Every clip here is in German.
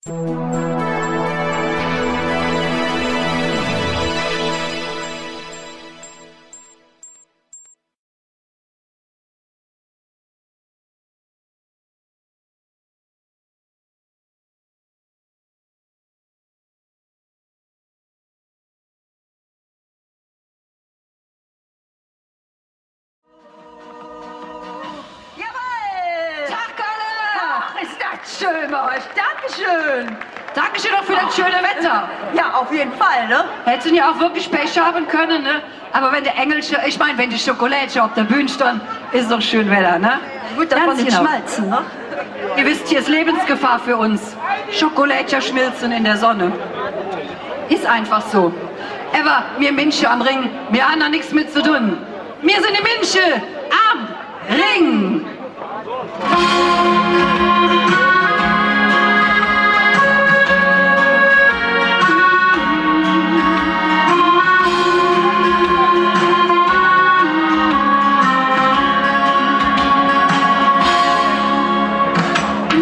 Schön bei euch. Dankeschön. Dankeschön auch für das schöne Wetter. Ja, auf jeden Fall, ne? Hätten ja auch wirklich Pech haben können, ne? Aber wenn der Engelsche, ich meine, wenn die Schokolade auf der Bühne stand, ist doch schön Wetter, ne? Gut, davon nicht schmalzen, ne? Ihr wisst, hier ist Lebensgefahr für uns. Schokolade schmilzen in der Sonne. Ist einfach so. Aber wir Menschen am Ring, wir haben da nichts mit zu tun. Wir sind die Menschen am Ring.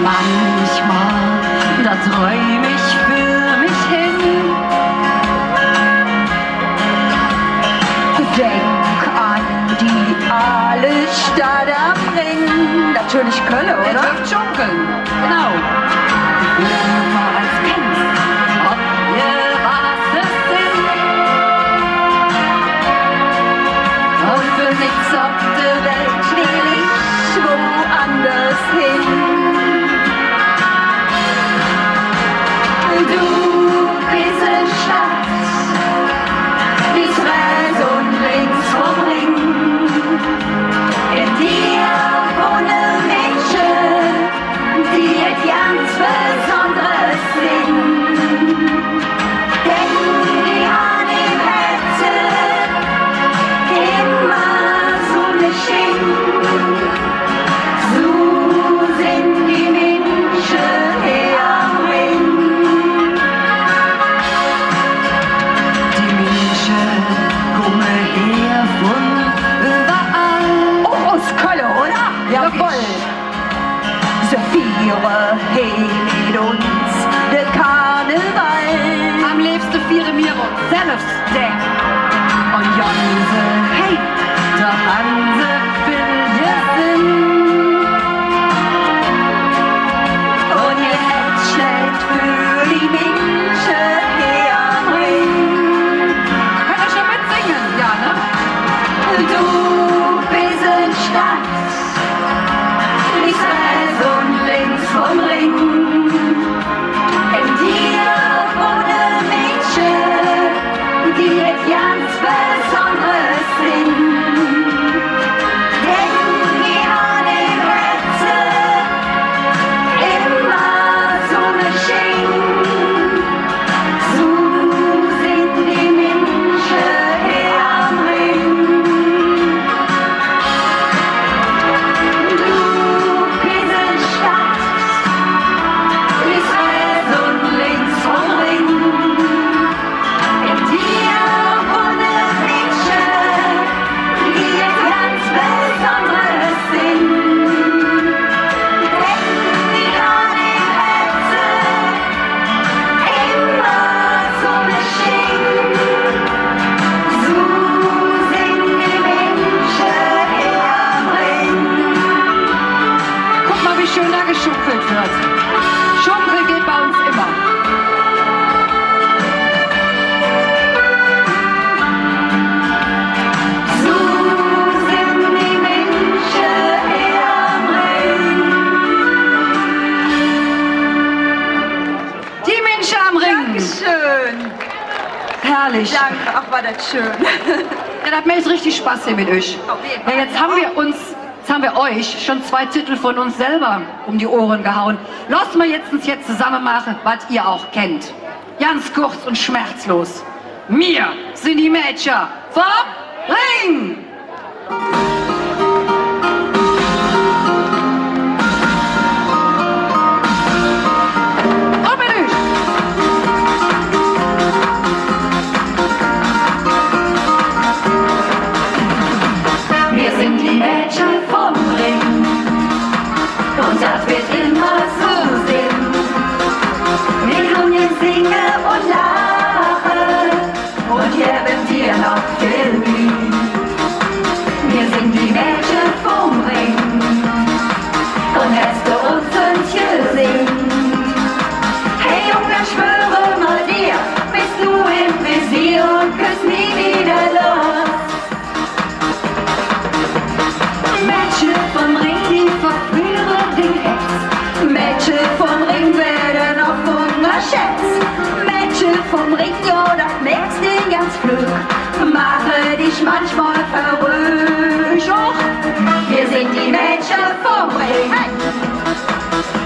Manchmal, da träum ich für mich hin. Denk an die aale Stadt am Ring. Natürlich Köln, oder? Der dürft schunkeln, genau. Wenn man als Kind, ob ihr was es sind. Und für nichts auf der Welt will ich woanders hin. Du bist eine Stadt, die ist rechts und links vom Ring. In dir wohnen Menschen, die et ganz Besonderes sind. Denn die haben im Herzen immer so eine Schenk. So sind die Menschen hier am Ring. Her von überall. Auch aus Köln, oder? Jawohl. Saphira, hey, mit uns, der Karneval. Am liebsten vieren wir uns selbst, der. Und Jonse, hey, der Hanse will wir sind. Und ihr Herz schlägt für die Menschen her am Ring. Du bist eine Stadt, nicht rechts und links vom Ring. In dir wohnen Mädchen, die et ganz Besonderes sind. Denn die haben im Herzen immer so eine Schenk. So sind die Menschen hier am Ring. Schunkel geht bei uns immer. So sind die Menschen hier am Ring. Die Menschen am Ring. Dankeschön. Herrlich. Danke, ach war das schön. Ja, das macht jetzt richtig Spaß hier mit euch. Ja, jetzt haben wir euch schon 2 Titel von uns selber um die Ohren gehauen. Lasst mal jetzt zusammen machen, was ihr auch kennt. Ganz kurz und schmerzlos. Wir sind die Mädchen vom Ring! Wir sind die Mädchen vom Ring und das wird immer so sein. Mädchen vom Ring. Und hast du uns gesehen? Hey Junge, schwöre mal dir, bist du im Visier und küss nie wieder los. Mädchen vom Ring, die verführen den Ex. Mädchen vom Ring werden auf Hunger schätzt. Mädchen vom Ring, ja, das merkst du ganz flug. Mache dich manchmal verrückt. Och, wir sind die Mädchen vom Ring. Hey.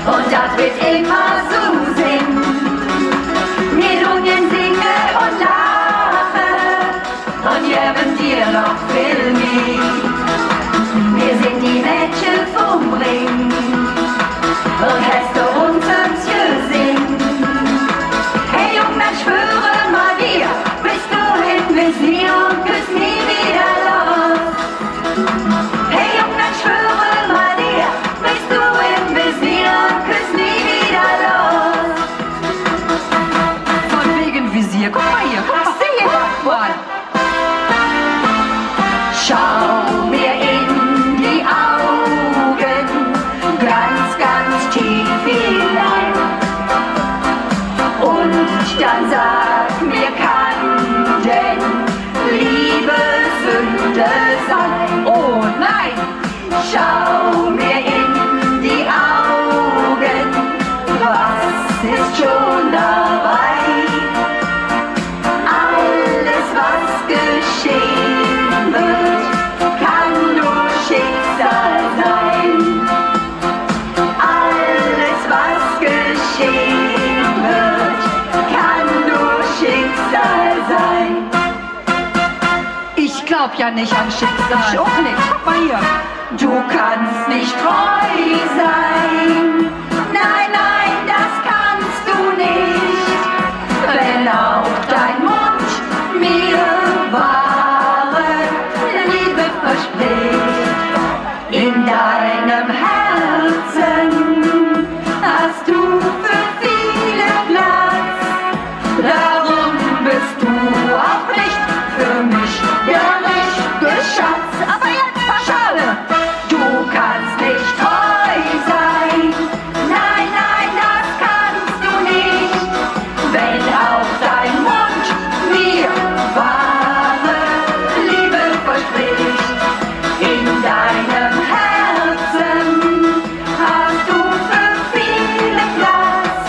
Und das wird immer so sein. Wir tun singen und lachen und geben dir noch viel mehr. Wir sind die Mädchen vom Ring. Und hast du uns gesehen? Hey Junge, schwöre mal dir, bist du im Visier und küss nie wieder los. Hey Junge, schwöre mal dir, bist du im Visier und küss nie wieder los. Von wegen Visier. Guck mal hier, guck mal. Sing doch mal. Schau mir in die Augen, ganz, ganz tief hinein. Und dann sag mir, kann denn Liebe Sünde sein? Oh nein! Schau mir in die Augen, was ist schon dabei? Alles, was geschehen wird, kann nur Schicksal sein. Alles, was geschehen wird, kann nur Schicksal sein. Ich glaub ja nicht an Schicksal. Ich auch nicht. Guck mal hier. Du kannst nicht treu sein. Nein, nein, das kannst du nicht. Wenn auch dein Mund mir wahre Liebe verspricht. In deinem Herzen hast du für viele Platz. Darum bist du auch nicht für mich der richtige Schatz. Aber jetzt mal schade. Du kannst nicht treu sein. Nein, nein, das kannst du nicht. Wenn auch dein Mund mir wahre Liebe verspricht. In deinem Herzen hast du für viele Platz.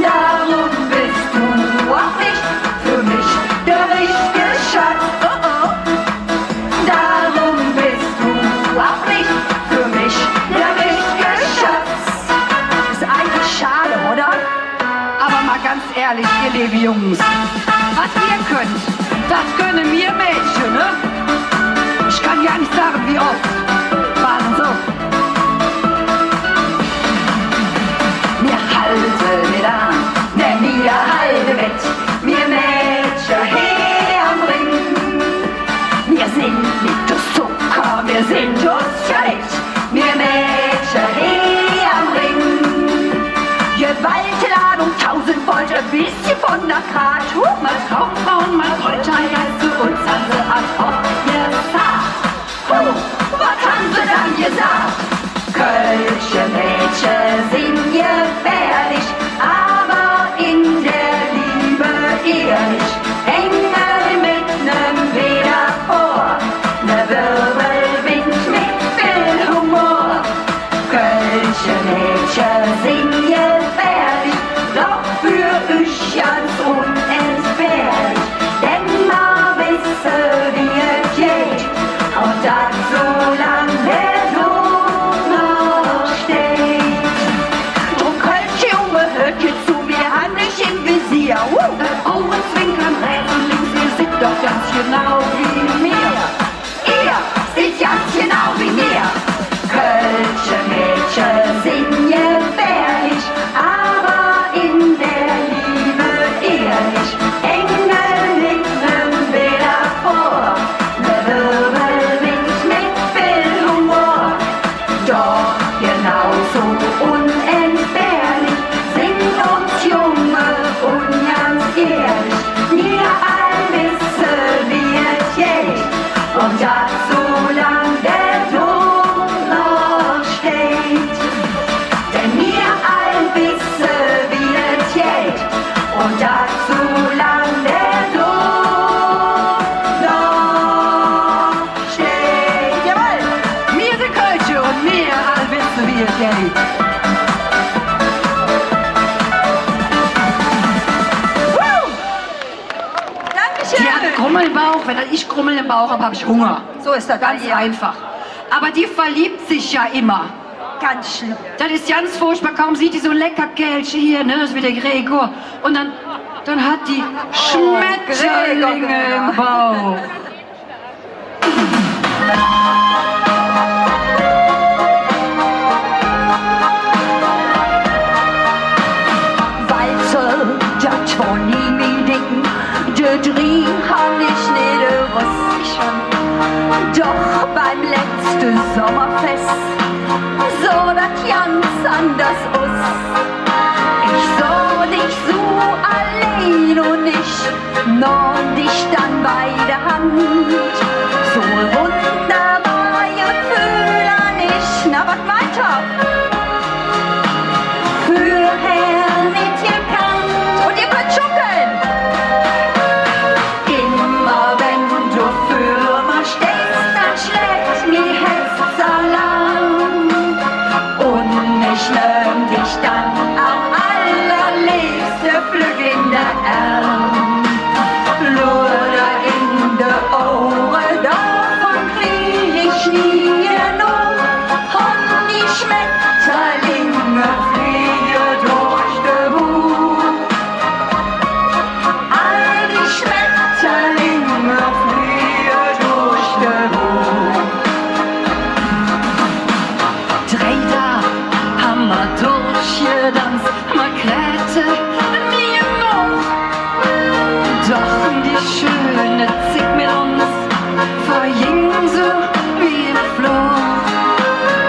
Darum bist du auch nicht für mich der richtige Schatz. Oh oh. Darum bist du auch nicht für mich der richtige Schatz. Ist eigentlich schade, oder? Aber mal ganz ehrlich, ihr liebe Jungs. Was ihr könnt, das können wir Mädchen, ne? Ich kann ja nicht sagen, wie oft. Waren so. Wir halten nicht an, denn wir halten mit. Wir Mädchen hier am Ring. Wir sind nicht das Zucker, wir sind das ja nicht. Wir Mädchen hier am Ring. Gewaltladung 1000 Volt, ein bisschen von der Grad. Mal Traumfrauen, mal Poltergeist, für uns haben sie ad hoc gesagt. Was haben sie dann gesagt? Kölsche Mädchen sind gefährlich, aber in der Liebe ehrlich. Engel mit nem Weder vor, ne Wirbelwind mit viel Humor. Kölsche Mädchen sind gefährlich, doch für euch ganz unentbehrlich. Denn man wisse, wie es geht, und das so lang der Tod noch steht. mir all wissen wir, Jenny. Die hat Grummel im Bauch. Wenn ich Grummel im Bauch habe, habe ich Hunger. So ist das Ganz bei ihr. einfach. Aber die verliebt sich ja immer. Ganz schlimm. Das ist ganz furchtbar. Kaum sieht die so lecker Kelche hier, ne? Das ist wie der Gregor. Und dann hat die Schmetterlinge Gregor. im Bauch. Walzer, das war nie mein Ding. Das Ring hab ich nicht gewusst. Doch beim letzten Sommerfest sah das ganz anders aus. Ich sah dich so allein und ich nahm dich dann bei der Hand. So wunderbar Gefühl an ich, na was meint er? Vorher nicht gekannt und ihr könnt schuckeln. Immer wenn du für mich stehst, dann schlägt mir Herz Alarm. Und ich nehm dich dann am allerliebsten flügg in der Arm. Luder in de Ohren, davon krieg ich nie genug. Und die Schmetterlinge fliegen durch de Buch. All die Schmetterlinge fliegen durch de Buch. Träder haben wir durchgedanzt, Margrethe, mir noch. Doch die schöne Zeit mit uns verging so wie im Flug.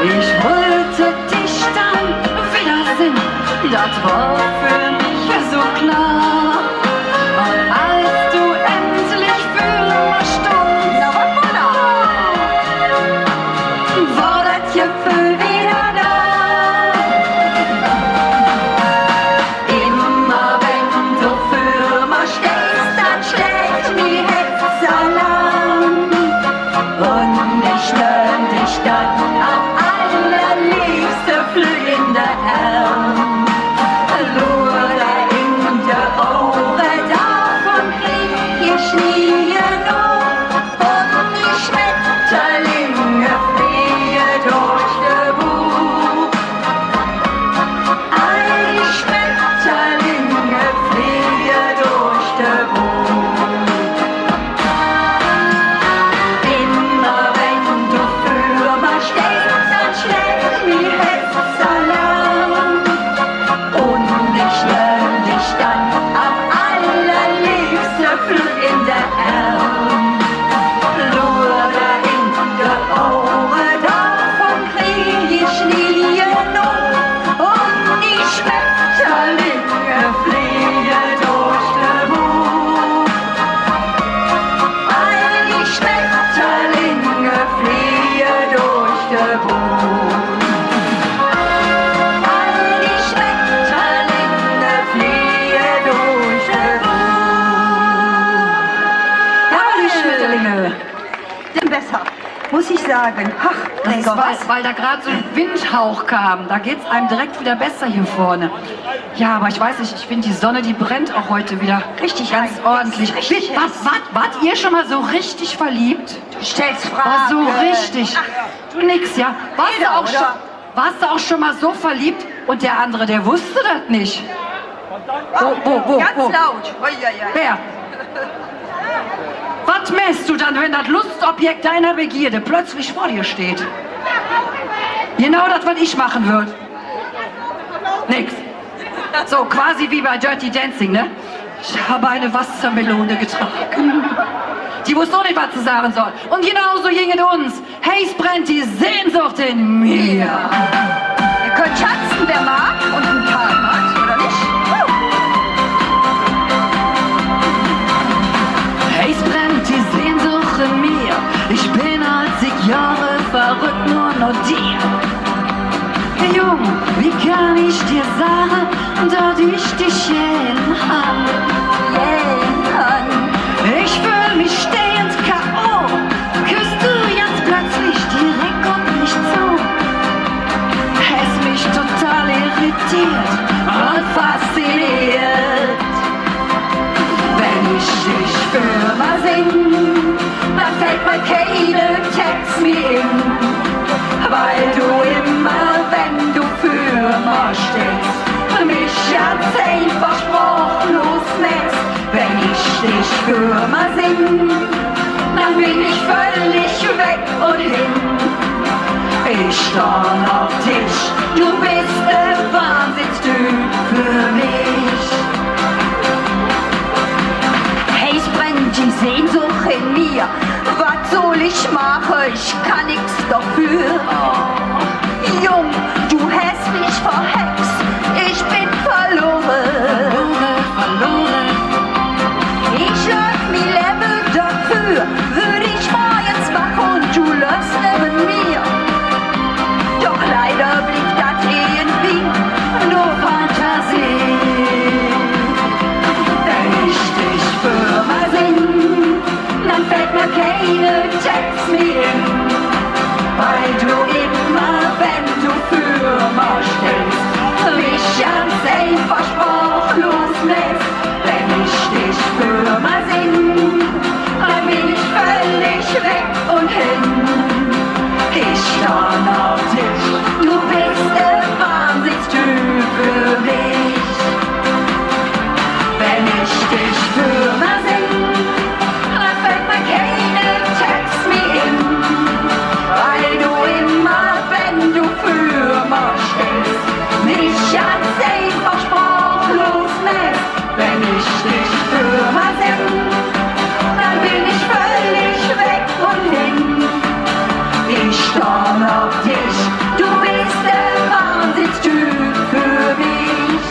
Ich wollte dich dann wiedersehen, das war für mich so klar. Und als du endlich für mich stund, Na was war da? war das Gefühl wieder da. Immer wenn du für mich stehst, dann schlägt mir Herz Alarm. Und ich nehm dich dann am allerliebsten flügg in der Arm. Luder in de Ohren, davon krieg ich nie genug. Und die Schmetterlinge fliegen durch de Buch. All die Schmetterlinge fliegen durch de Buch. Immer wenn du für mich stehst, dann schlägt mir Herz Alarm. Und ich nehm dich dann am allerliebsten flügg in der Arm. Luder in de Ohren, davon krieg ich nie genug. Und die Schmetterlinge fliegen durch de Buch. All die Schmetterlinge fliegen durch de Buch. All die Schmetterlinge fliegen durch de Buch. Ja, die Schmetterlinge. Denn besser, muss ich sagen. Ach, Das ist, Gregor, was? weil da gerade so ein Windhauch kam. Da geht's einem direkt wieder besser hier vorne. Ja, aber ich weiß nicht, ich finde die Sonne, die brennt auch heute wieder Richtig ganz heiß. ordentlich. Richtig heiß. Wart ihr schon mal so richtig verliebt? Du stellst War Fragen. so richtig. Du nix, ja? Jeder, oder? Warst du auch schon mal so verliebt und der andere, der wusste das nicht? Wo? Ganz laut. Uiuiui. Wer? Was mähst du dann, wenn das Lustobjekt deiner Begierde plötzlich vor dir steht? Genau das, was ich machen würde. Nix. So, quasi wie bei Dirty Dancing, ne? Ich habe eine Wassermelone getragen. Die wusste auch nicht, was sie sagen soll. Und genauso ging es uns. Hey, es brennt die Sehnsucht in mir. Ihr könnt tanzen, wer mag und einen Tag macht, oder nicht? Hey, es brennt die Sehnsucht in mir. Ich bin 80 Jahre verrückt nur dir. Hey Jung, wie kann ich dir sagen, dass ich dich jähen kann? Ich fühl mich stehend K.O. Küsst du jetzt plötzlich direkt und nicht so? sing, dann bin ich völlig weg und hin. Ich starr auf dich, du bist der Wahnsinnstyp für mich. Hey, es brennt die Sehnsucht in mir, was soll ich machen, ich kann nix dafür. Oh, Jung, du hast mich verhext, ich bin verloren. Ich läuf mi Level dafür, würde ich mal jetzt wach und du läufst neben mir. Doch leider blieb das irgendwie nur Fantasie. Wenn ich dich für mal sing, dann fällt mir keine Text mehr in, weil du immer, wenn du für mal stellst, mich ganz einfach sprachlos lässt. Wenn ich dich für mal sing, dann bin ich völlig weg und hin. Ich starr auf dich, du bist der Wahnsinnstyp für mich. Wenn ich dich für mal sing, dann fällt mir keine Text mehr in, weil du immer, wenn du für mal stellst, mich ganz einfach sprachlos lässt. Wenn ich dich für mal sing, dann bin ich völlig weg und hin. Ich starr auf dich, du bist der Wahnsinnstyp für mich.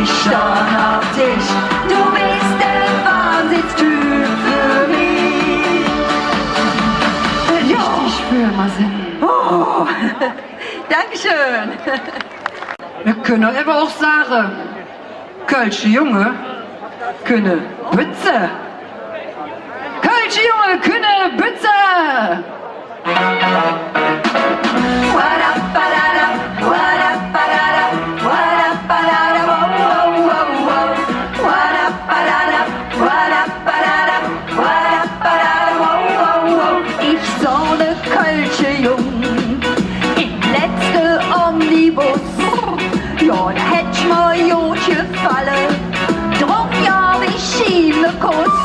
Ich starr auf dich, du bist der Wahnsinnstyp für mich. Richtig für mal singen. Oh, Dankeschön. Wir können aber auch sagen, Kölsche Junge können Bütze. Kölsche Junge können Bütze. Ich sah ne Kölsche Jung im letzten Omnibus. Ja, da hätt mir gut gefallen, drum ja ich ihm ne Kuss.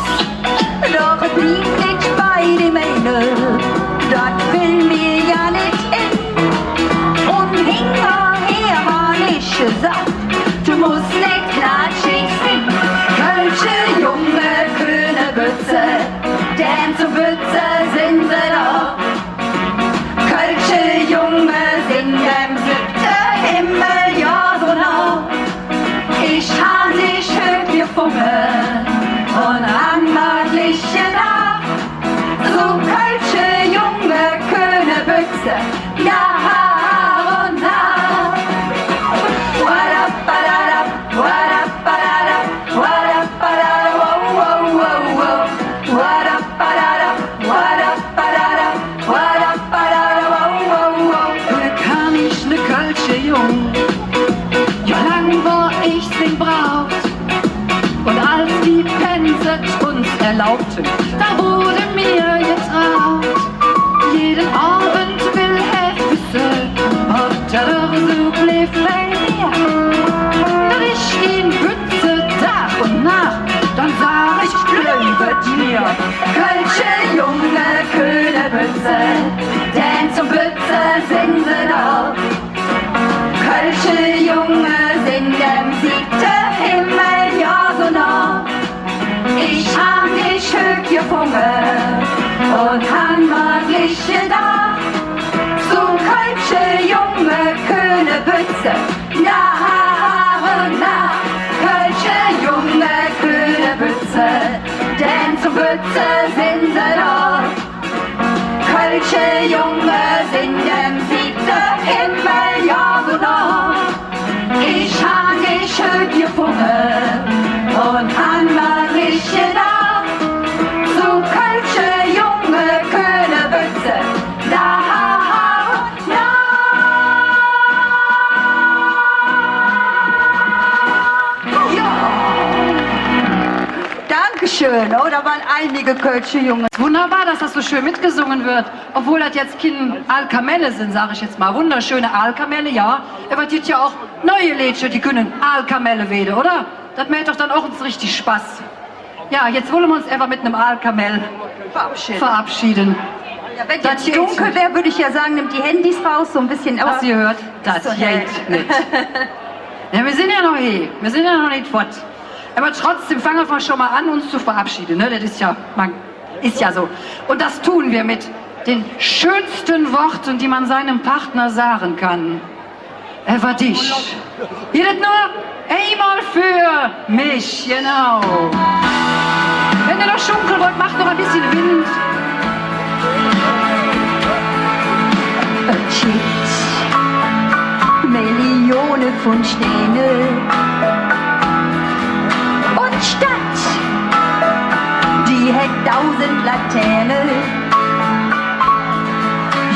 Doch es blieb nicht bei dem einen, das will mir ja nicht in. Und hinterher hab ich gesagt, du musst nicht klatschig singen. Kölsche Junge können Bütze, denn zum Bütze sind sie da. Kölsche Junge sind dem 7. Himmel ja so nah. Ich hab dich höch gefunden und anmagliche nach. So Kölsche Junge können Bütze, nach und nach. Wadabadada, wadabadada, wadabadada, wow, wow, wow, wow. Wadabadada, wadabadada, wadabadada, wow, wow, wow. Bekam ich ne Kölsche Jung, ja lang war ich sing Braut. Und als die Penset uns erlaubten, da wurde mir getraut. Jeden Abend will er wissen, ob der so blieb frei. Da ich ihn Bütze Tag und Nacht, dann sag ich, bleibet mir. Kölsche Junge können Bütze, denn zum Bütze sind sie da. Kölsche Junge sind dem 7. Himmel ja so nah. Ich hab dich höch gefunden und han magliche da. So Kölsche Junge können Bütze, nach und nach. Kölsche Junge können Bütze, denn zum Bütze sind sie da. Kölsche Junge sind dem 7. Himmel ja so nah. Ich hab dich höch gefunden und han magliche da. So Kölsche Junge können Bütze, nach und nach. Ja. Dankeschön, oh, da waren einige Kölsche Junge. Wunderbar, dass das so schön mitgesungen wird. Obwohl das jetzt keine Alkamelle sind, sage ich jetzt mal. Wunderschöne Alkamelle, ja. Aber es gibt ja auch neue Liedchen, die können Alkamelle werden, oder? Das macht doch dann auch uns richtig Spaß. Ja, jetzt wollen wir uns einfach mit einem Aalkamel verabschieden. Ja, wenn Das jetzt geht dunkel nicht. wäre, würde ich ja sagen, nimmt die Handys raus, so ein bisschen Hast du gehört? Das so hell. geht nicht. Ja, wir sind ja noch hier. Wir sind ja noch nicht fort. Aber trotzdem fangen wir schon mal an, uns zu verabschieden. Ne? Das ist ja so. Und das tun wir mit den schönsten Worten, die man seinem Partner sagen kann. Er war dich. Hier das nur einmal für mich, genau. Wenn ihr noch schunkeln wollt, macht noch ein bisschen Wind. Chips, Millionen von Sternen und Stadt, die hat 1000 Laternen,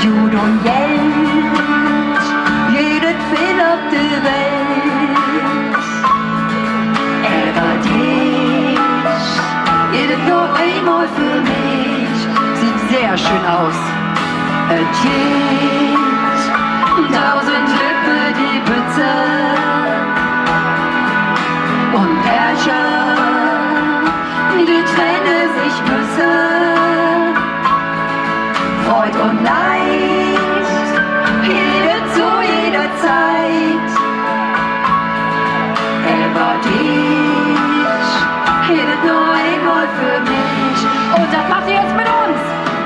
Jud und Geld, jedes Film auf der Welt. Er war dich, jedes nur einmal für mich. Sieht sehr schön aus. Jetzt 1000 Lippen die Pizza und Herrscher, die Tränen sich müssen. Freud und Leid, jede zu jeder Zeit. Er war dich, jede nur einmal für mich. Und das macht ihr jetzt mit uns.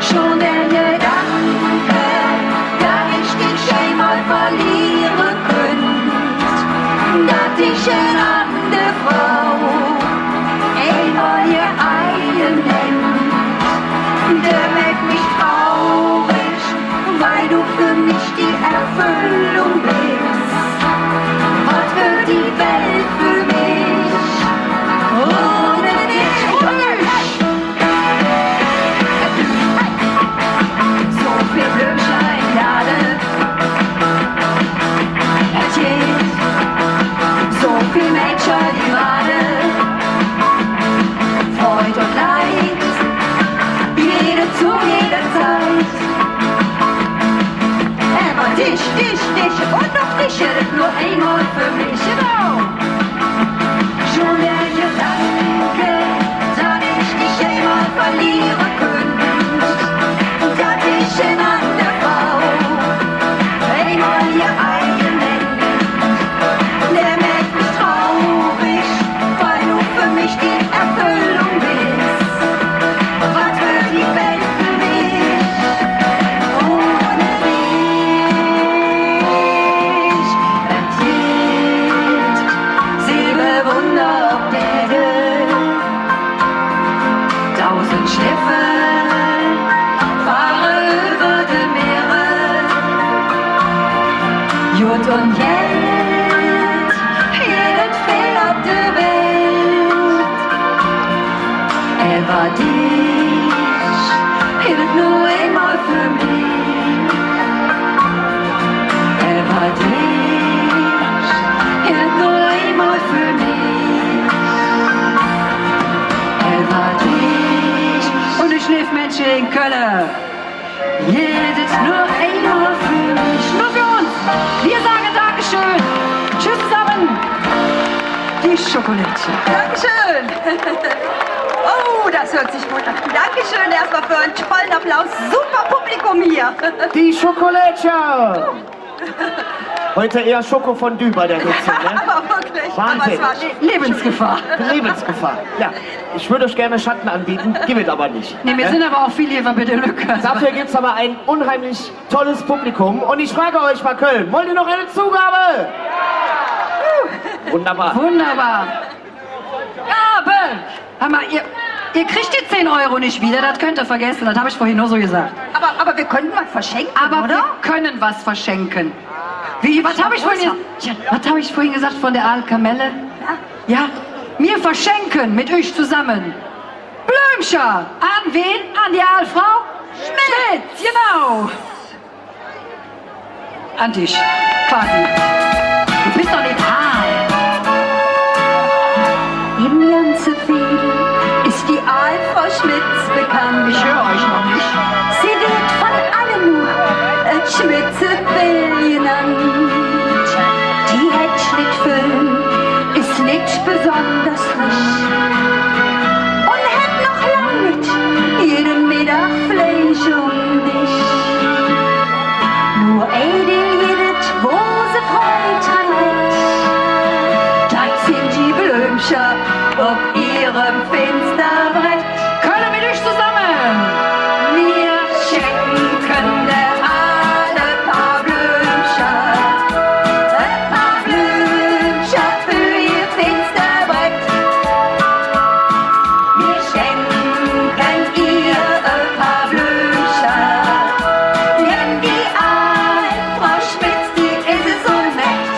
Schon der Gedanke, da ich dich einmal verlieren könnt, dass ich eine andere Frau einmal ihr eigen nennt, der macht mich traurig, weil du für mich die Erfüllung bist. Was wird die Welt für mich ohne dich? So viel Blümchen gerade erzählt, so viel Mädchen gerade, Freud und Leid, jede zu jeder Zeit. Aber dich und noch dich, nur einmal für mich, genau. Schon der Gedanke, dass ich dich einmal verlieren könnte, dass ich in andere Frau einmal ihr eigen nennt, der macht mich traurig, weil du für mich die Erfüllung bist. Was wird die Welt für mich ohne dich? Erzählt Silberwunder auf der Erde, 1000 Schiffe fahren über die Meere, Jud und Geld, jeden Fehl auf der Welt. Er war dich, hielt nur einmal für mich. Er war dich, hielt nur einmal für mich. Er war dich. Und die Schläfmännchen in Köln. Jedes nur einmal für mich. Nur für uns. Wir sagen Dankeschön. Tschüss zusammen. Die Schokolädchen. Dankeschön. Oh, das hört sich gut an. Dankeschön erstmal für einen tollen Applaus. Super Publikum hier. Die Schokolädchen! Heute eher Schokofondue bei der Hitze, ne? Aber wirklich. Wahnsinn. Aber es war Lebensgefahr. Lebensgefahr. Ja, ich würde euch gerne Schatten anbieten, gibt es aber nicht. Nee, wir sind aber auch viel lieber mit der Lücke. Dafür gibt es aber ein unheimlich tolles Publikum. Und ich frage euch mal, Köln, wollt ihr noch eine Zugabe? Ja. Wunderbar. Wunderbar. Gabe! Hör mal, ihr kriegt die 10 Euro nicht wieder, das könnt ihr vergessen, das habe ich vorhin nur so gesagt. aber wir könnten was verschenken, Aber oder? wir können was verschenken. Wie, was habe ich vorhin was habe ich vorhin gesagt von der Aalkamelle? Ja, wir verschenken mit euch zusammen Blümchen. An wen? An die Aalfrau? Schmidt, genau. An dich, quasi. Du bist doch nicht Aal. Im ganzen Fiedel ist die Aalfrau Schmitz bekannt. Ich höre euch noch nicht. Sie wird von allen nur als Schmitzebell genannt. Die Heckschnittfilm ist nicht besonders frisch. Und ihrem Fensterbrett. Können wir durch zusammen? Wir schenken der alle paar Blümchen für ihr Fensterbrett. Wir schenken ihr ein paar Blümchen, denn die alte Frau Schmitz, die ist so nett.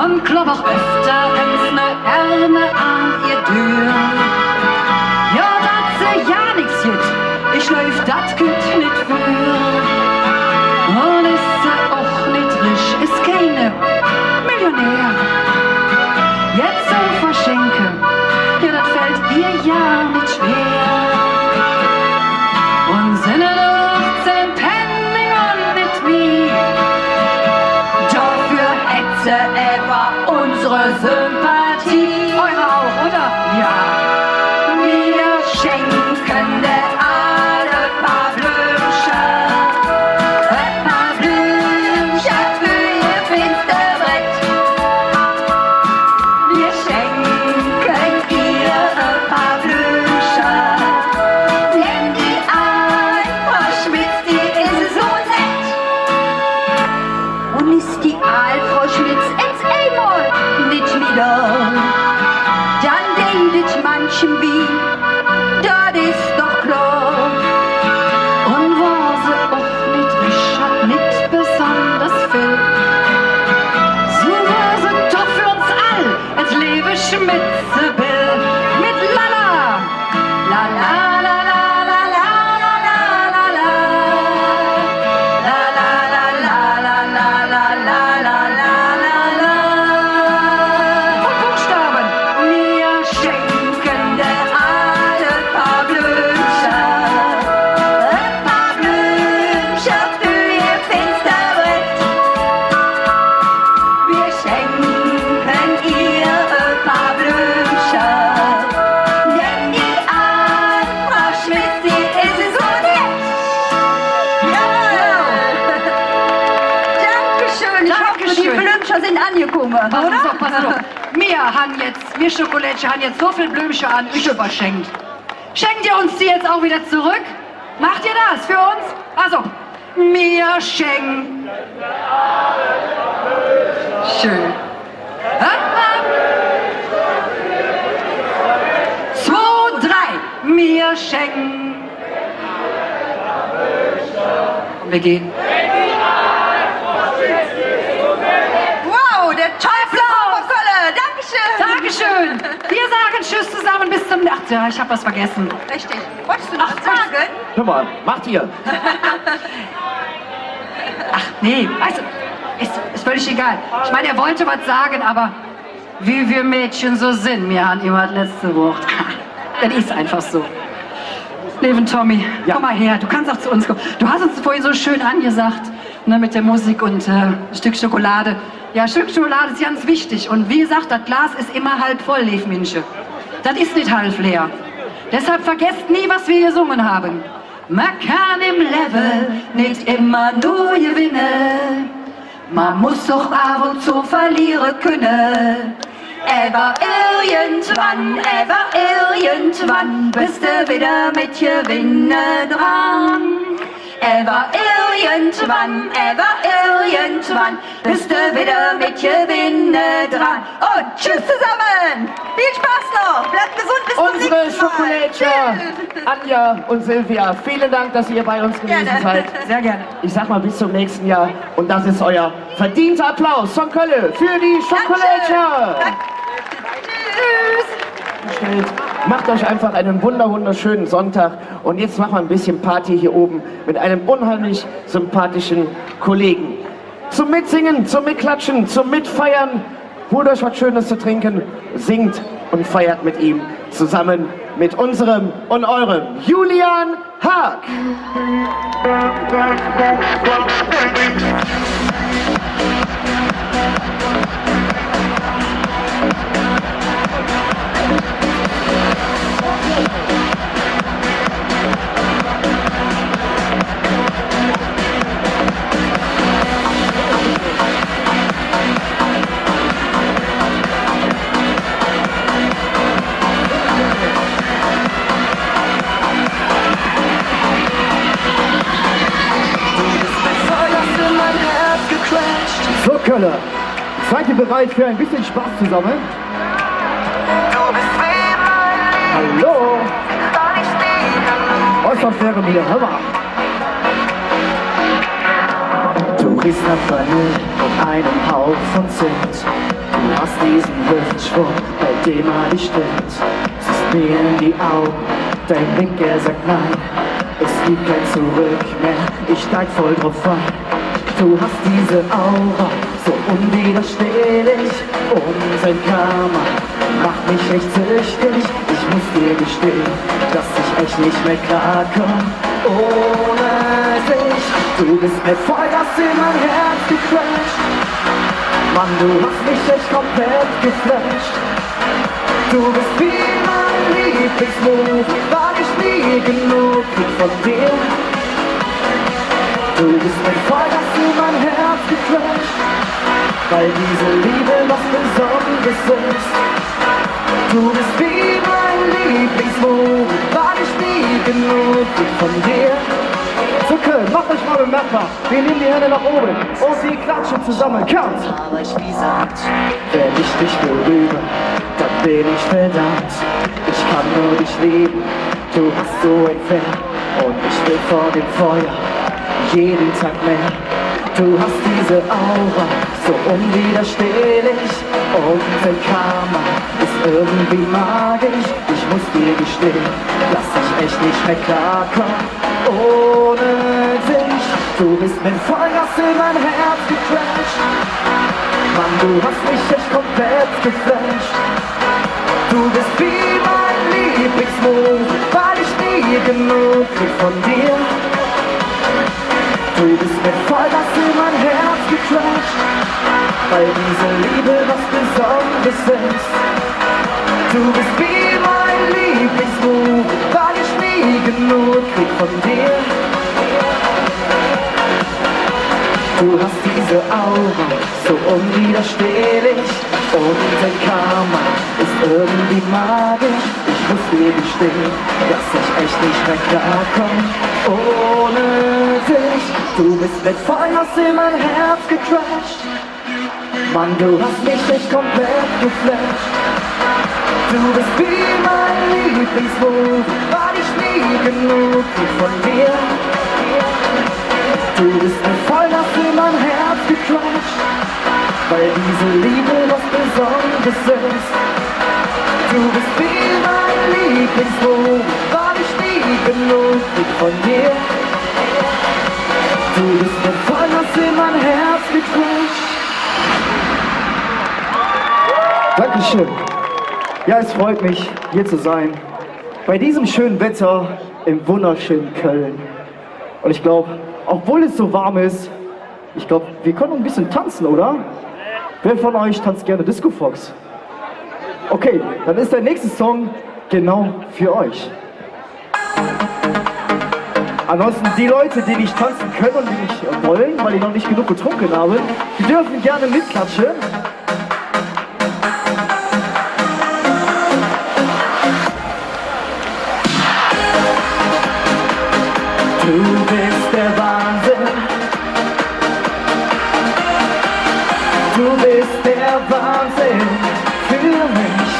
Und klopf auch öfter ins ne Ärmel an ihr Tür. Ja, dat se ja nix jit, ich läuf dat Kind nicht für. Und ist se auch nicht risch, ist keine Millionär. Jetzt so verschenken, ja, dat fällt ihr ja nicht schwer. Und sind noch 10 Penning und nicht mehr. Dafür hätte etwa unsere Sympathie. Eure auch, oder? Ja, wir schenken der alle paar Blümchen für ihr Fensterbrett. Wir schenken ihr ein paar Blümchen, denn die alte Frau Schmitz, die ist so nett. Und ist die alte Frau Schmitz jetzt einmal nicht wieder, dann denkt manchem wie, das ist doch klar. Und war sie auch nicht risch, hat nicht besonders viel. So war sie doch für uns all, als lebe Schmitze Bill. Mit Lala, la la la la la la la la la und Buchstaben. Wir schenken der alle paar Blümchen für ihr Fensterbrett. Wir schenken ihr ein paar Blümchen, denn die alte Frau Schmitz, die ist so nett. Dankeschön. Ich hoffe, die Dankeschön. Blümchen sind angekommen, Pass oder? auf, pass auf. Wir Schokolädchen haben jetzt so viel Blümchen an euch überschenkt. Schenkt ihr uns die jetzt auch wieder zurück? Macht ihr das für uns? Also, mir schenken. Schön. Ha? 2, 3. Mir schenken. Wir gehen. Wow, der Applaus! Dankeschön! Dankeschön. Wir sagen Tschüss zusammen bis zum... Ach ja, ich habe was vergessen. Richtig. Wolltest du noch was sagen? Hör mal, macht ihr. Ach nee, weißt du, ist völlig egal. Ich meine, er wollte was sagen, aber wie wir Mädchen so sind, wir haben immer das letzte Wort. Das ist einfach so. Lieben Tommy, Ja. komm mal her, du kannst auch zu uns kommen. Du hast uns vorhin so schön angesagt, ne, mit der Musik und ein Stück Schokolade. Ja, ein Stück Schokolade ist ganz wichtig. Und wie gesagt, das Glas ist immer halb voll, lief Minche. Das ist nicht halb leer. Deshalb vergesst nie, was wir gesungen haben. Man kann im Level nicht immer nur gewinnen. Man muss doch ab und zu verlieren können. Aber irgendwann bist du wieder mit Gewinnen dran. Aber irgendwann bist du wieder mit Gewinnen dran. Und tschüss zusammen. Viel Spaß noch. Bleibt gesund bis zum Unsere nächsten Mal. Schokolädchen, Anja und Silvia, vielen Dank, dass ihr bei uns gewesen Gerne. seid. Sehr gerne. Ich sag mal bis zum nächsten Jahr und das ist euer verdienter Applaus von Kölle für die Schokolädchen. Tschüss. Macht euch einfach einen wunderschönen Sonntag und jetzt machen wir ein bisschen Party hier oben mit einem unheimlich sympathischen Kollegen. Zum Mitsingen, zum Mitklatschen, zum Mitfeiern. Holt euch was Schönes zu trinken, singt und feiert mit ihm zusammen mit unserem und eurem Julian Haag. So, Kölle, seid ihr bereit für ein bisschen Spaß zusammen? Hallo? Äußerst wäre mir Hammer. Du riechst nach Vanille und einem Hauch von Zimt. Du hast diesen Hüftschwung, bei dem alles stimmt. Siehst mir in die Augen, dein Blick, er sagt nein. Es gibt kein Zurück mehr, ich steig voll drauf ein. Du hast diese Aura, so unwiderstehlich. Und ein Karma macht mich echt süchtig. Ich muss dir gestehen, dass ich echt nicht mehr klarkomm ohne dich. Du bist mit Vollgas in mein Herz gecrasht. Mann, du hast mich echt komplett geflasht. Du bist wie mein Lieblingsmove, war ich nie genug von dir. Du bist mit Vollgas in mein Herz gecrasht, weil diese Liebe was Besonderes ist. Du bist wie mein Lieblingsmove, war ich nie genug von dir. So, Köln, macht euch mal bemerkbar. Wir nehmen die Hände nach oben und wir klatschen zusammen. Count! Aber ich wie sagt, wenn ich dich berühre, dann bin ich verdammt. Ich kann nur dich lieben, du hast so ein Flair und ich will vor dem Feuer jeden Tag mehr. Du hast diese Aura, so unwiderstehlich und dein Karma ist irgendwie magisch. Ich muss dir gestehen, dass ich echt nicht mehr klarkomm ohne dich. Du bist mit Vollgas in mein Herz gecrasht. Mann, du hast mich echt komplett geflasht. Du bist wie mein Lieblingsmove, weil ich nie genug krieg von dir. Du bist mit Vollgas in mein Herz gecrasht, weil diese Liebe was Besonderes ist. Du bist wie mein Lieblingsmove, weil ich nie genug krieg von dir. Du hast diese Aura, so unwiderstehlich und dein Karma ist irgendwie magisch. Ich muss dir gestehen, dass ich echt nicht mehr klarkomm ohne dich. Du bist mit Vollgas in mein Herz gecrasht. Mann, du hast mich echt komplett geflasht. Du bist wie mein Lieblingsmove, weil ich nie genug krieg von dir. Du bist mit Vollgas in mein Herz gecrasht, weil diese Liebe was Besonderes ist. Du bist wie mein Lieblingsmove, weil ich nie genug krieg von dir. Du bist mit Vollgas in mein Herz gecrasht. Dankeschön. Ja, es freut mich, hier zu sein. Bei diesem schönen Wetter im wunderschönen Köln. Und ich glaube, obwohl es so warm ist, ich glaube, wir können ein bisschen tanzen, oder? Wer von euch tanzt gerne Disco Fox? Okay, dann ist der nächste Song genau für euch. Ansonsten die Leute, die nicht tanzen können und die nicht wollen, weil die noch nicht genug getrunken haben, die dürfen gerne mitklatschen. Du bist der Wahnsinn. Du bist der Wahnsinn für mich.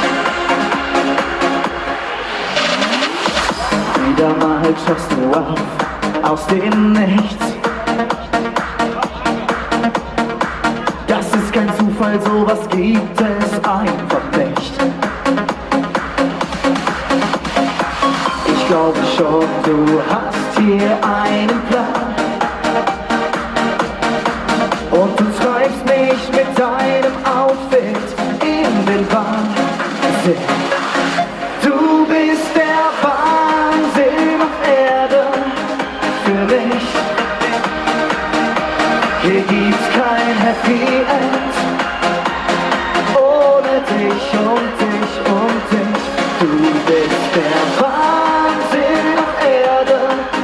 Wieder mal schaust du auf aus dem Nichts. Das ist kein Zufall, sowas gibt es einfach nicht. Ich glaube schon, du hast hier einen Plan. Und du treibst mich mit deinem Outfit in den Wahnsinn. Du bist der Wahnsinn auf Erde für mich. Hier gibt's kein Happy End ohne dich und dich und dich. Du bist der Wahnsinn auf Erde,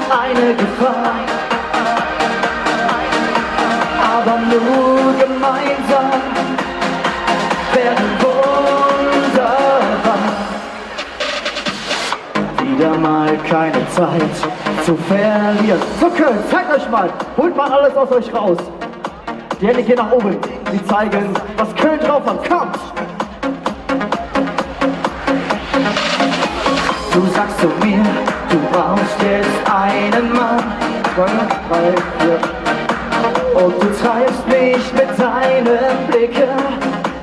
eine Gefahr. Aber nur gemeinsam werden wunderbar. Wieder mal keine Zeit zu verlieren. So, Köln, zeigt euch mal. Holt mal alles aus euch raus. Die Hände gehen nach oben. die zeigen, was Köln drauf hat. Kommt! Du sagst zu mir, du brauchst jetzt einen Mann. 2, 3, 4. Und du treibst mich mit deinen Blicken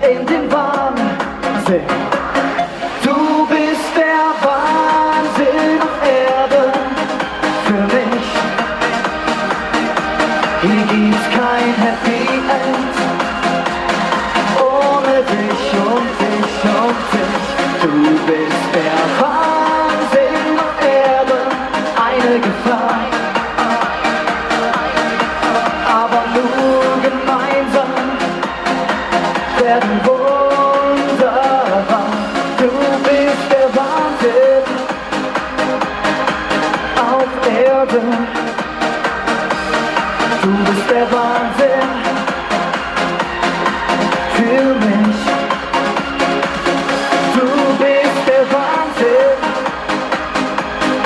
in den Wahnsinn. Du bist der Wahnsinn auf Erde für mich. Hier gibt's kein Happy End. Ohne dich und dich und dich. Du bist der Wahnsinn auf Erde, eine Gefahr. Aber nur gemeinsam werden wunderbar. Du bist der Wahnsinn auf Erde. Du bist der Wahnsinn für mich. Du bist der Wahnsinn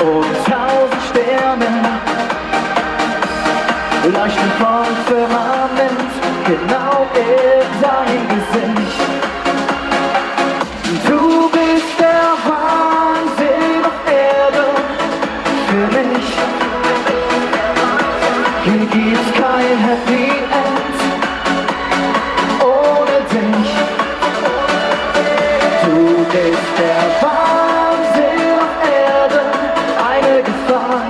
und 1000 Sterne leuchten vom Firmament genau in dein Gesicht. Du bist der Wahnsinn auf Erde für mich. Hier gibt's kein Happy End ohne dich. Du bist der Wahnsinn auf Erde, eine Gefahr.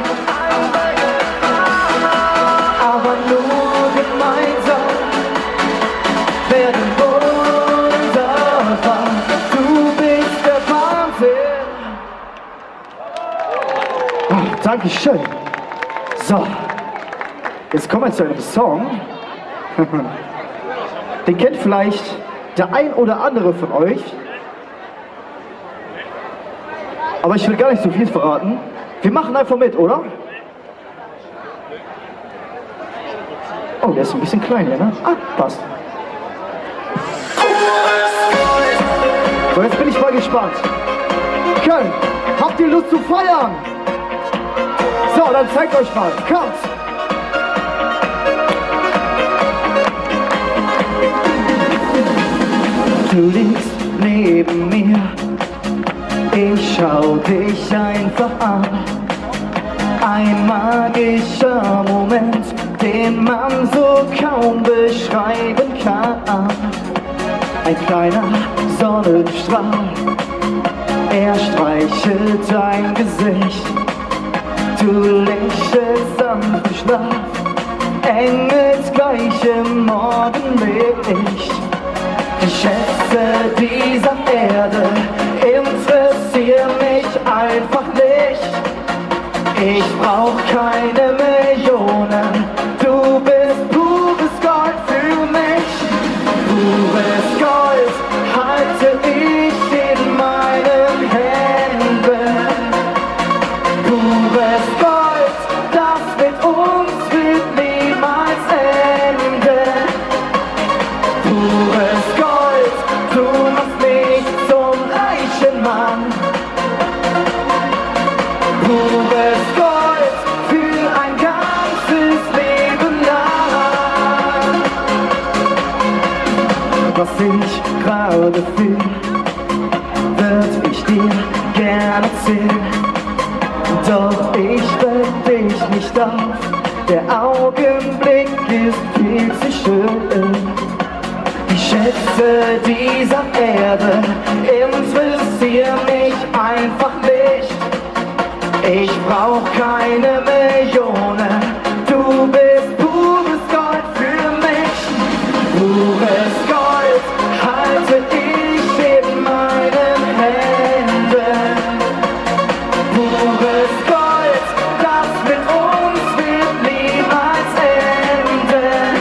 Aber nur gemeinsam werden wunderbar. Du bist der Wahnsinn. Oh, Dankeschön. So, jetzt kommen wir zu einem Song. Den kennt vielleicht der ein oder andere von euch. Aber ich will gar nicht so viel verraten. Wir machen einfach mit, oder? Oh, der ist ein bisschen klein hier, ne? Ah, passt. So, jetzt bin ich mal gespannt. Köln, habt ihr Lust zu feiern? So, dann zeigt euch mal. Kommt! Du liegst neben mir, ich schau dich einfach an. Ein magischer Moment, den man so kaum beschreiben kann. Ein kleiner Sonnenstrahl, er streichelt dein Gesicht. Du lächelst sanft im Schlaf, engelsgleichem Morgenlicht. Die Schätze dieser Erde interessieren mich einfach nicht. Ich brauch keine Millionen, du bist pures Gold für mich. Pures Gold halte ich in meinen Händen. Pures Gold, das mit uns wird niemals enden. Pures Gold, du machst mich zum reichen Mann. Pures Gold für ein ganzes Leben lang. Was ich gerade fühl, würd ich dir gerne erzählen. Doch ich weck dich nicht auf, der Augenblick ist viel zu schön. Die Schätze dieser Erde interessieren mich einfach nicht. Ich brauch keine Millionen, du bist pures Gold für mich. Pures Gold halte ich in meinen Händen. Pures Gold, das mit uns wird niemals enden.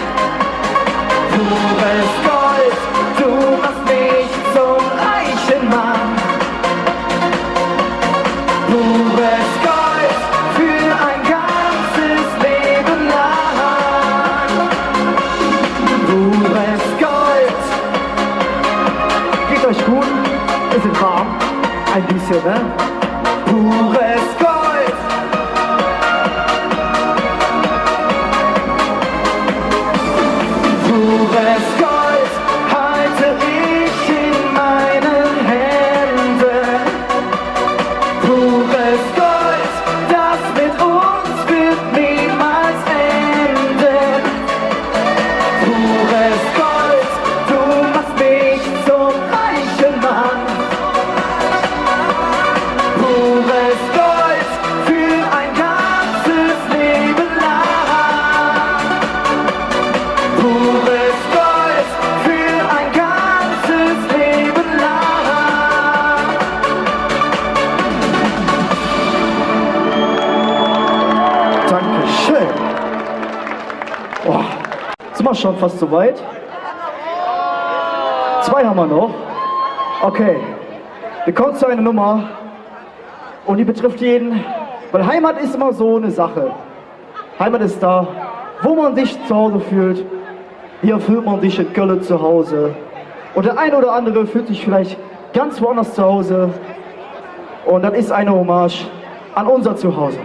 Pures Gold, du machst mich zum reichen Mann. Pures Gold für ein ganzes Leben lang. Pures Gold. Geht euch gut? Ist warm? Ein bisschen, ne? Pures Gold. Pures Gold. Sind wir schon fast soweit? 2 haben wir noch. Okay. Wir kommen zu einer Nummer und die betrifft jeden, weil Heimat ist immer so eine Sache. Heimat ist da, wo man sich zu Hause fühlt. Hier fühlt man sich in Köln zu Hause. Und der eine oder andere fühlt sich vielleicht ganz woanders zu Hause. Und das ist eine Hommage an unser Zuhause.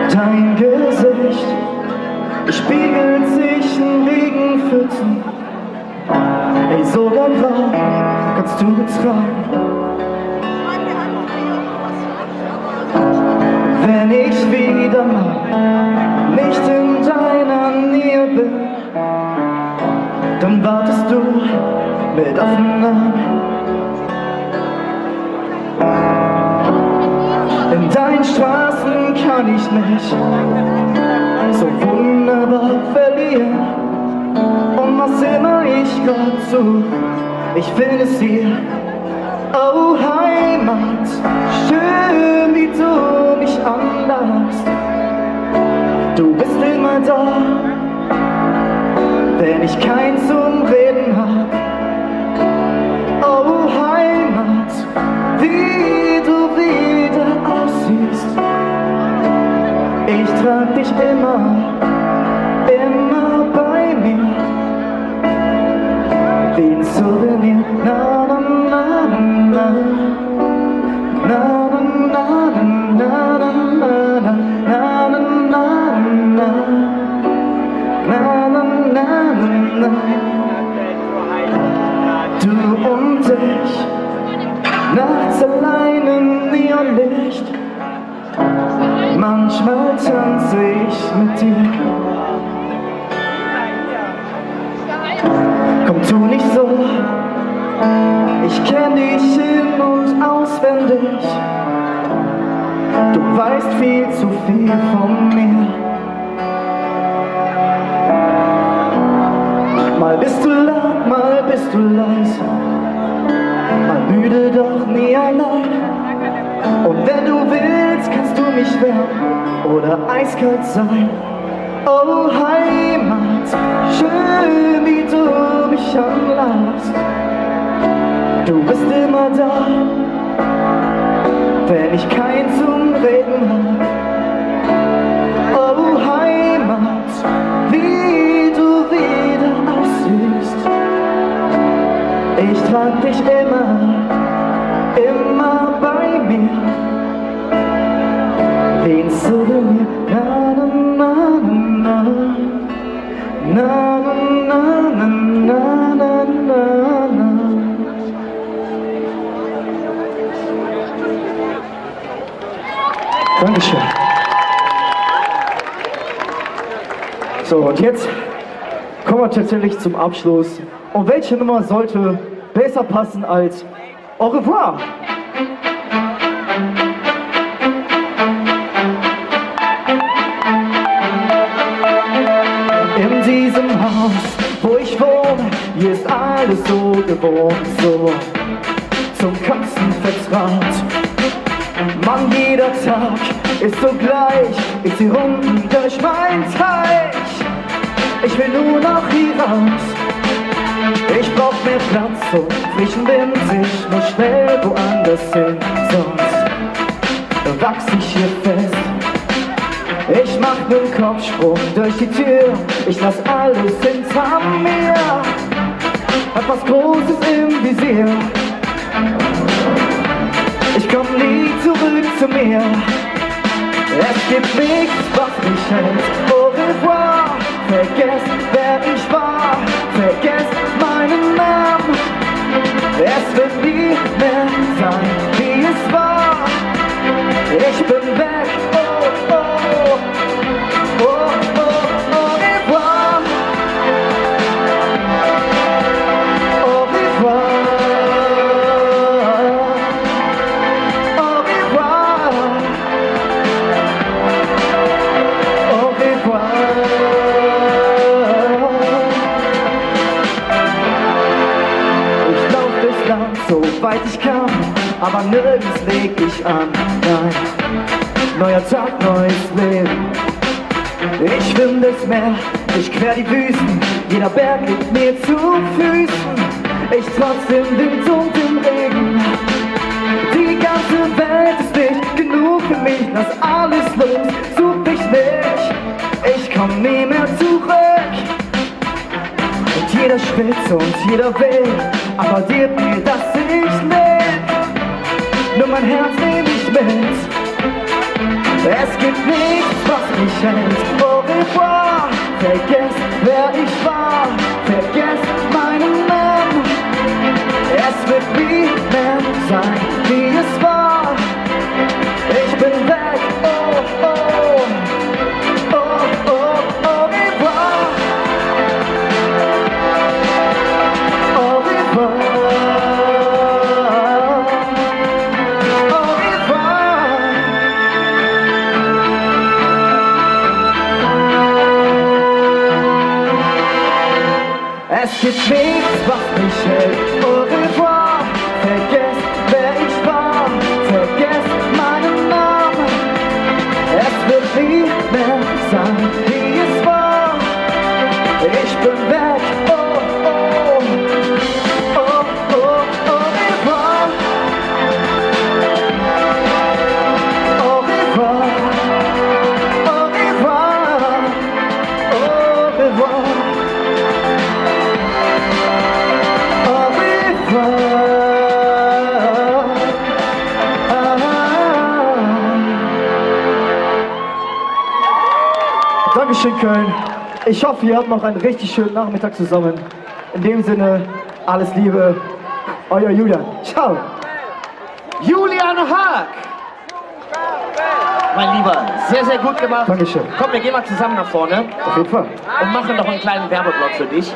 Dein Gesicht spiegelt sich in Regenpfützen. Ey, sogar grau kannst du betragen. Wenn ich wieder mal nicht in deiner Nähe bin, dann wartest du mit offenen Armen. In deinen Straßen kann ich mich so wunderbar verlieren. Und was immer ich Gott suche, ich finde es hier. Oh Heimat, schön wie du mich anlachst. Du bist immer da, wenn ich kein zum Reden hab. Oh Heimat, wie du wieder aussiehst. Ich trag dich immer, immer bei mir. Wie ein Souvenir, na na na na na na na na na na na na na na. Du und ich, nachts allein im Neonlicht. Manchmal tanze ich mit dir. Komm, tu nicht so, ich kenn dich in- und auswendig. Du weißt viel zu viel von mir. Mal bist du laut, mal bist du leise, mal müde, doch nie allein. Und wenn du willst, kannst du mich wärmen oder eiskalt sein. Oh Heimat, schön wie du mich anlachst. Du bist immer da, wenn ich kein zum Reden hab. Oh Heimat, wie du wieder aussiehst. Ich trag dich immer, immer bei mir. Wie ein Souvenir, na na na na na na na na na na na. Dankeschön. So, und jetzt kommen wir tatsächlich zum Abschluss. Und welche Nummer sollte besser passen als Au revoir? In diesem Haus, wo ich wohne, hier ist alles so gewohnt, so zum Kotzen vertraut. Mann, jeder Tag ist so gleich, ich zieh Runden durch mein Teich. Ich will nur noch hier raus, ich brauch mehr Platz und frischen Wind, ich muss schnell woanders hin, sonst wachs ich hier fest. Ich mach nen Kopfsprung durch die Tür, ich lass alles hinter mir. Hab was Großes im Visier, ich komm nie zurück zu mir. Es gibt nichts, was mich hält. Au revoir, vergesst, wer ich war, vergesst meinen Namen. Es wird nie mehr sein, wie es war. Ich bin weg, oh, oh, oh, oh, au revoir. Au revoir. Au revoir. Au revoir. seit ich kam, aber nirgends leg ich an. Nein, neuer Tag, neues Leben. Ich schwimm das Meer, ich quer die Wüsten, jeder Berg liegt mir zu Füßen. Ich trotz dem Wind und dem Regen, die ganze Welt ist nicht genug für mich. Lass alles los, such mich nicht, ich komm nie mehr zurück. Und jeder schwitzt und jeder will, applaudiert mir, dass ich leb. Nur mein Herz nehm ich mit, es gibt nichts, was mich hält. Au revoir, vergesst, wer ich war, vergesst meinen Namen. Es wird nie mehr sein, wie es war. Ich bin weg, oh, oh, oh, oh, au revoir. Au revoir. Au revoir. Es gibt nichts, was mich hält. Au revoir, vergesst, wer ich war, vergesst meinen Namen. Es wird nie mehr sein, wie es war. Ich bin weg, oh, oh, oh, oh, au revoir. Au revoir, au revoir, au revoir. Dankeschön, Köln. Ich hoffe, ihr habt noch einen richtig schönen Nachmittag zusammen. In dem Sinne, alles Liebe, euer Julian. Ciao. Julian Haag! Mein Lieber, sehr, sehr gut gemacht. Dankeschön. Komm, wir gehen mal zusammen nach vorne Auf jeden Fall. und machen noch einen kleinen Werbeblock für dich.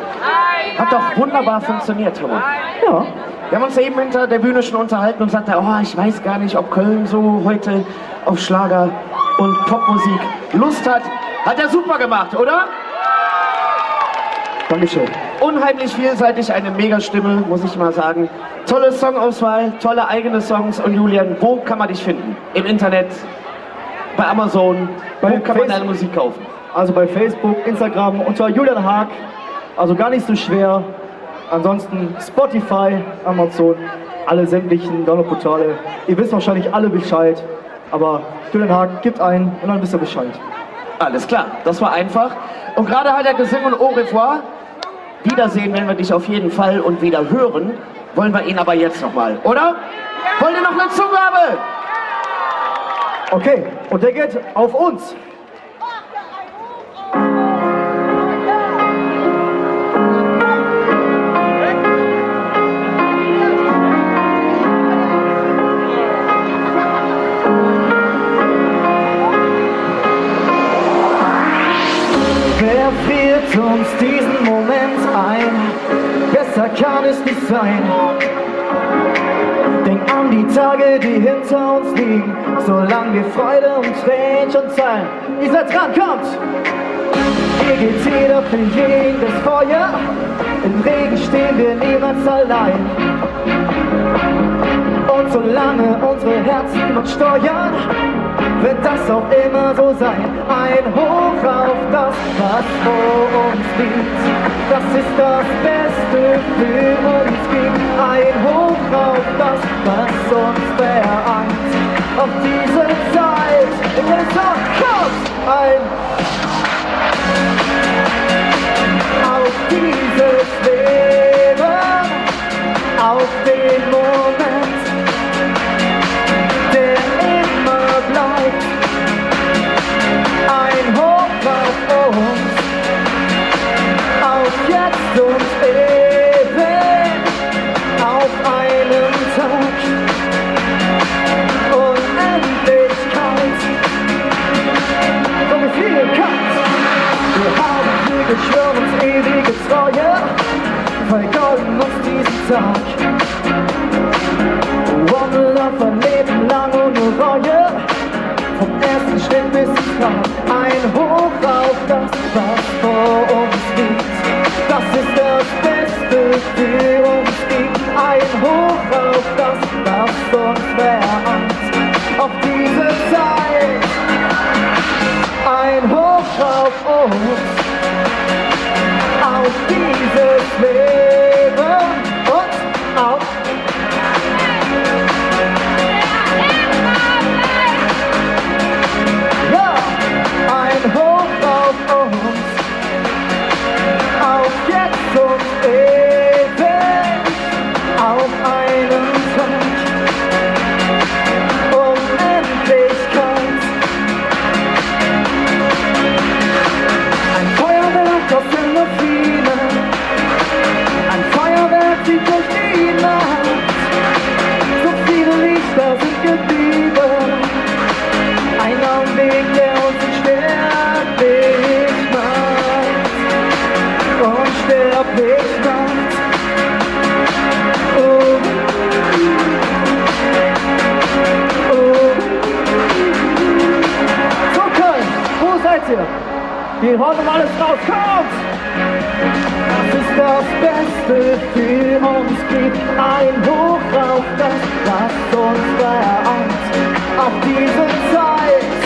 Hat doch wunderbar funktioniert, Thomas. Ja. Wir haben uns eben hinter der Bühne schon unterhalten und sagte, oh, ich weiß gar nicht, ob Köln so heute auf Schlager und Popmusik Lust hat. Hat er super gemacht, oder? Dankeschön. Unheimlich vielseitig, eine Mega-Stimme, muss ich mal sagen. Tolle Songauswahl, tolle eigene Songs. Und Julian, wo kann man dich finden? Im Internet, bei Amazon, wo Bei kann man Face- deine Musik kaufen? Also bei Facebook, Instagram unter Julian Haag. Also gar nicht so schwer. Ansonsten Spotify, Amazon, alle sämtlichen Downloadportale. Ihr wisst wahrscheinlich alle Bescheid. Aber Julian Haag, gibt ein und dann wisst ihr Bescheid. Alles klar, das war einfach. Und gerade hat er gesungen Au revoir. Wiedersehen werden wir dich auf jeden Fall und wieder hören. Wollen wir ihn aber jetzt nochmal, oder? Wollt ihr noch eine Zugabe? Okay, und der geht auf uns. Wer friert uns diesen Moment ein? Besser kann es nicht sein. Denk an die Tage, die hinter uns liegen, solange wir Freude und Tränen schon teilen. Ihr seid dran, kommt! Hier geht jeder für jeden das Feuer. Im Regen stehen wir niemals allein. Und solange unsere Herzen uns steuern, wird das auch immer so sein. Ein Hoch auf das, was vor uns liegt. Das ist das Beste für uns gibt. Ein Hoch auf das, was uns vereint. Auf diese Zeit, in der es auch kommt. Ein auf dieses Leben, auf den Moment, der immer bleibt. Ein Hoch auf uns, auf jetzt und ewig, auf einen Tag, Unendlichkeit. Komm, wie viel kannst, wir haben Kriege, schwören uns ewige Treue, vergolden uns diesen Tag. One Love, ein Leben lang ohne Reue, vom ersten Schritt bis zum Grab. Ein Hoch auf das, was vor uns liegt. Das ist das Beste für uns gibt. Ein Hoch auf das, uns wer Angst auf diese Zeit. Ein Hoch auf uns, auf dieses Leben und auf ja, ein Hoch auf uns, auf jetzt und ewig, auf einen Tag, Unendlichkeit. Ein Feuerwerk auf Endorphine, ein Feuerwerk zieht durch die Nacht. So viele Lichter sind geblieben, ein Augenblick, der uns unsterblich macht, unsterblich macht. Oh, oh. So Köln, wo seid ihr? Wir hauen um alles raus, kommt! Das ist das Beste für uns, gibt ein Hoch auf das, was uns vereint, auf diese Zeit.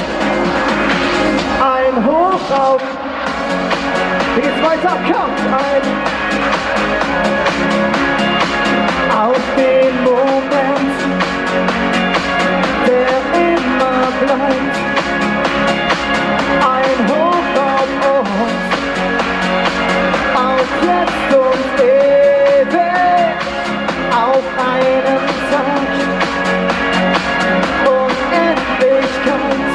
Ein Hoch auf, wie geht's weiter, kommt ein auf den Moment, der immer bleibt. Ein Hoch auf uns, auf jetzt und ewig, auf einen Tag, Unendlichkeit.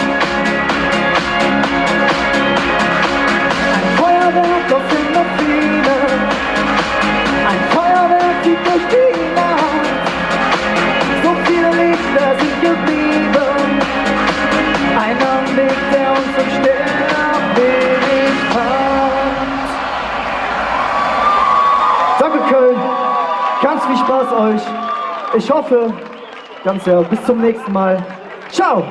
Ein Feuerwerk auf Endorphine, ein Feuerwerk zieht durch die Nacht. So viele Lichter sind geblieben, ein Anblick, der uns unsterblich macht. Danke Köln, ganz viel Spaß euch. Ich hoffe, ganz ja, bis zum nächsten Mal. Ciao!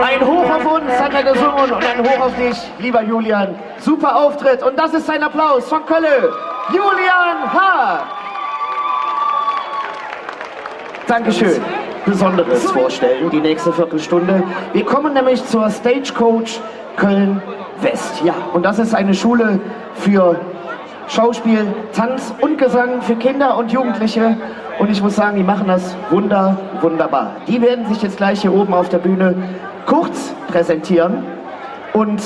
Ein Hoch auf uns hat er gesungen und ein Hoch auf dich, lieber Julian. Super Auftritt und das ist sein Applaus von Köln. Julian Haag. Dankeschön. Besonderes vorstellen, die nächste Viertelstunde. Wir kommen nämlich zur Stagecoach Köln West. Ja, und das ist eine Schule für Schauspiel, Tanz und Gesang für Kinder und Jugendliche. Und ich muss sagen, die machen das wunderbar. Die werden sich jetzt gleich hier oben auf der Bühne kurz präsentieren. Und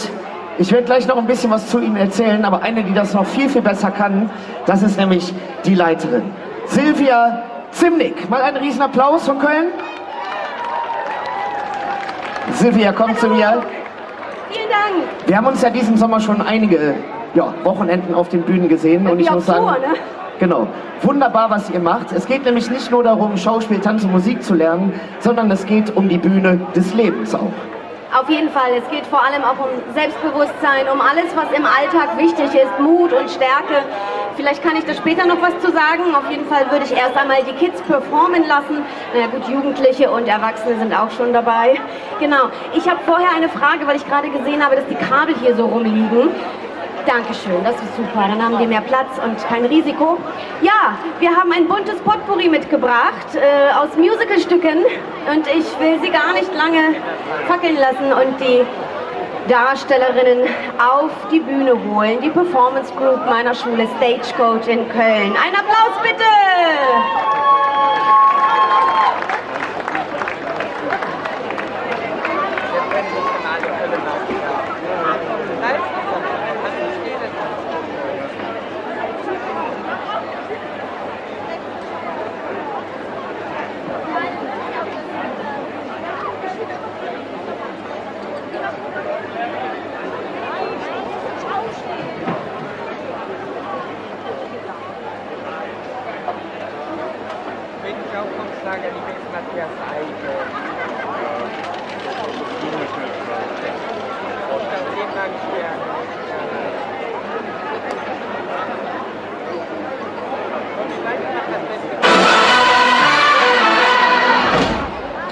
ich werde gleich noch ein bisschen was zu ihnen erzählen, aber eine, die das noch viel besser kann, das ist nämlich die Leiterin. Silvia Zimnick. Mal einen riesen Applaus von Köln. Silvia, komm zu mir. Vielen Dank. Wir haben uns ja diesen Sommer schon einige Wochenenden auf den Bühnen gesehen und ich muss sagen, genau, wunderbar, was ihr macht. Es geht nämlich nicht nur darum, Schauspiel, Tanz und Musik zu lernen, sondern es geht um die Bühne des Lebens auch. Auf jeden Fall. Es geht vor allem auch um Selbstbewusstsein, um alles, was im Alltag wichtig ist, Mut und Stärke. Vielleicht kann ich da später noch was zu sagen. Auf jeden Fall würde ich erst einmal die Kids performen lassen. Na gut, Jugendliche und Erwachsene sind auch schon dabei. Genau. Ich habe vorher eine Frage, weil ich gerade gesehen habe, dass die Kabel hier so rumliegen. Dankeschön, das ist super. Dann haben die mehr Platz und kein Risiko. Ja, wir haben ein buntes Potpourri mitgebracht aus Musicalstücken und ich will sie gar nicht lange fackeln lassen und die Darstellerinnen auf die Bühne holen. Die Performance Group meiner Schule Stagecoach in Köln. Ein Applaus bitte!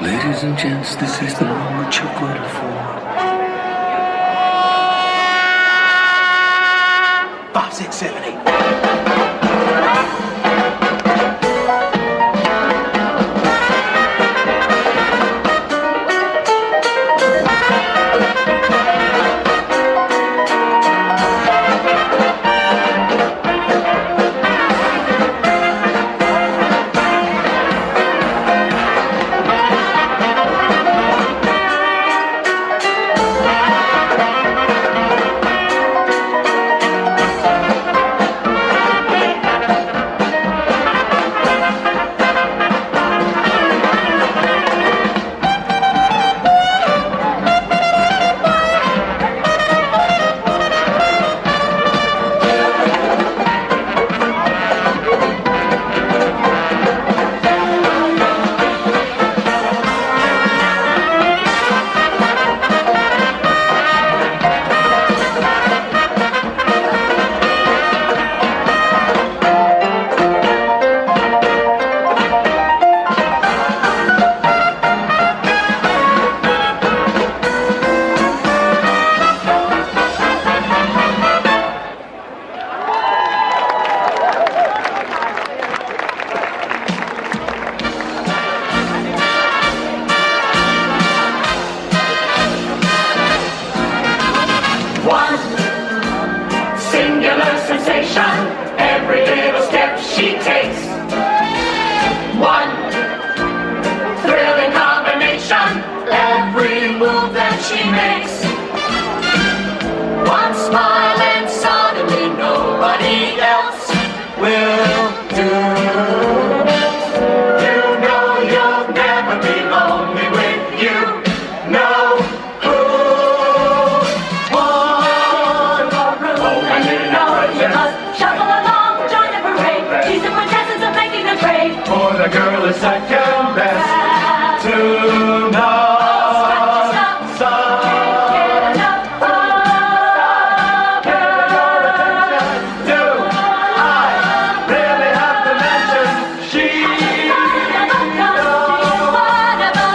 Ladies and gents, this is the moment you've waited for. 5, 6, 7, 8. singular sensation, every little step she takes. One thrilling combination, every move that she makes. One smile and suddenly nobody else will do. You know you'll never be lonely with you. No. For the girl is second best to none. Do I really have to mention she's one of a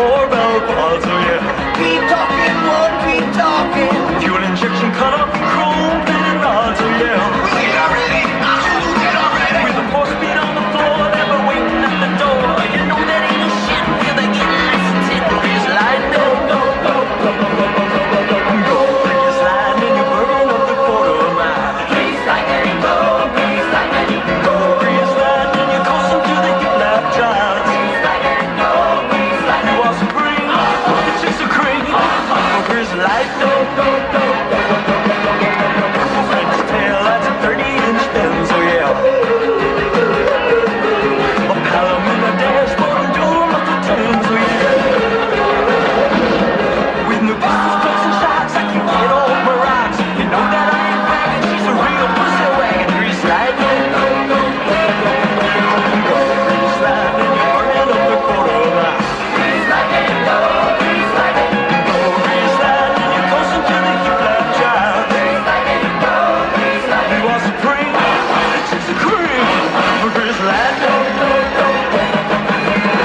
four bell balls, oh yeah. Keep talking, won't keep talking. Fuel injection cut off chrome plated rods, oh yeah. We'll get already, get already. With the 4-speed on the floor, they were waiting at the door. You know that ain't a shit where they get licensed. Please slide, go, go, go, go, go, go, go, go, go, go, go. You slide and you burn up the quarter mile. Please slide and go, please slide and go. Please slide and you coast into the hip lap drive. Please slide and go, please slide. You are supreme, the chicks are cream. Chris light, go, go, go, go, go, go, go, go, go, go, go. French tail, that's a 30-inch Benz, oh yeah. A Palom in the dashboard and dual muffled twins, oh yeah. With new pistols, close and shocks, I can get off my rocks. You know that I ain't bragging, she's a real pussy wagon. Grease slide, go, go, go, go, go, go, go, go. Grease slide, and you're burning up the quarter mile. Grease slide, go, grease slide, go. Grease slide, and you're coasting to the hip lap drive. Grease slide, go, grease slide. You are supreme, the chicks are cream. Grease slide, go, go, go, go, go,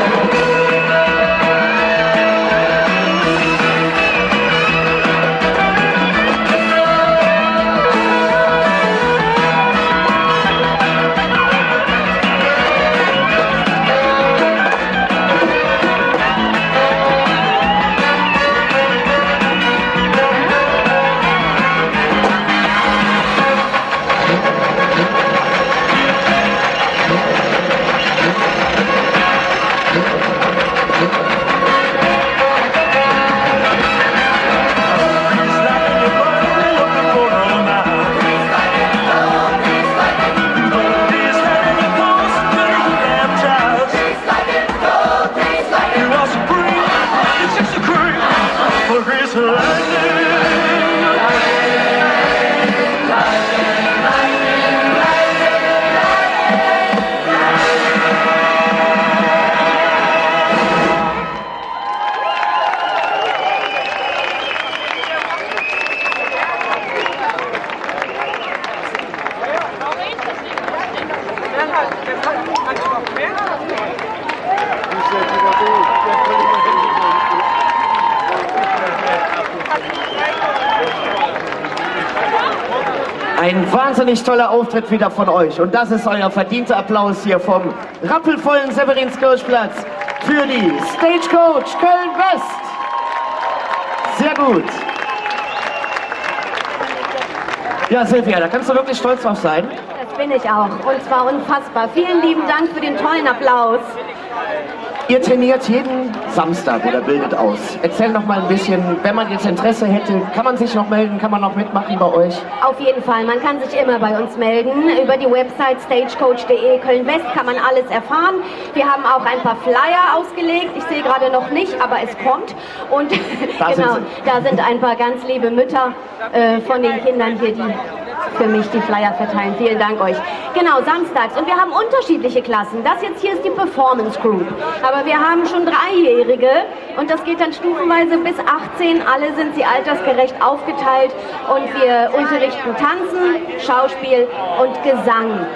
go, go, go, go. Ein wahnsinnig toller Auftritt wieder von euch. Und das ist euer verdienter Applaus hier vom rappelvollen Severinskirchplatz für die Stagecoach Köln-West. Sehr gut. Ja, Silvia, da kannst du wirklich stolz drauf sein. Das bin ich auch. Und zwar unfassbar. Vielen lieben Dank für den tollen Applaus. Ihr trainiert jeden Samstag oder bildet aus. Erzähl noch mal ein bisschen, wenn man jetzt Interesse hätte, kann man sich noch melden, kann man noch mitmachen bei euch? Auf jeden Fall, man kann sich immer bei uns melden. Über die Website stagecoach.de Köln-West kann man alles erfahren. Wir haben auch ein paar Flyer ausgelegt. Ich sehe gerade noch nicht, aber es kommt. Und genau, da sind ein paar ganz liebe Mütter von den Kindern hier, die für mich die Flyer verteilen. Vielen Dank euch. Genau, samstags. Und wir haben unterschiedliche Klassen. Das jetzt hier ist die Performance Group. Aber wir haben schon 3-Jährige und das geht dann stufenweise bis 18. Alle sind sie altersgerecht aufgeteilt und wir unterrichten Tanzen, Schauspiel und Gesang.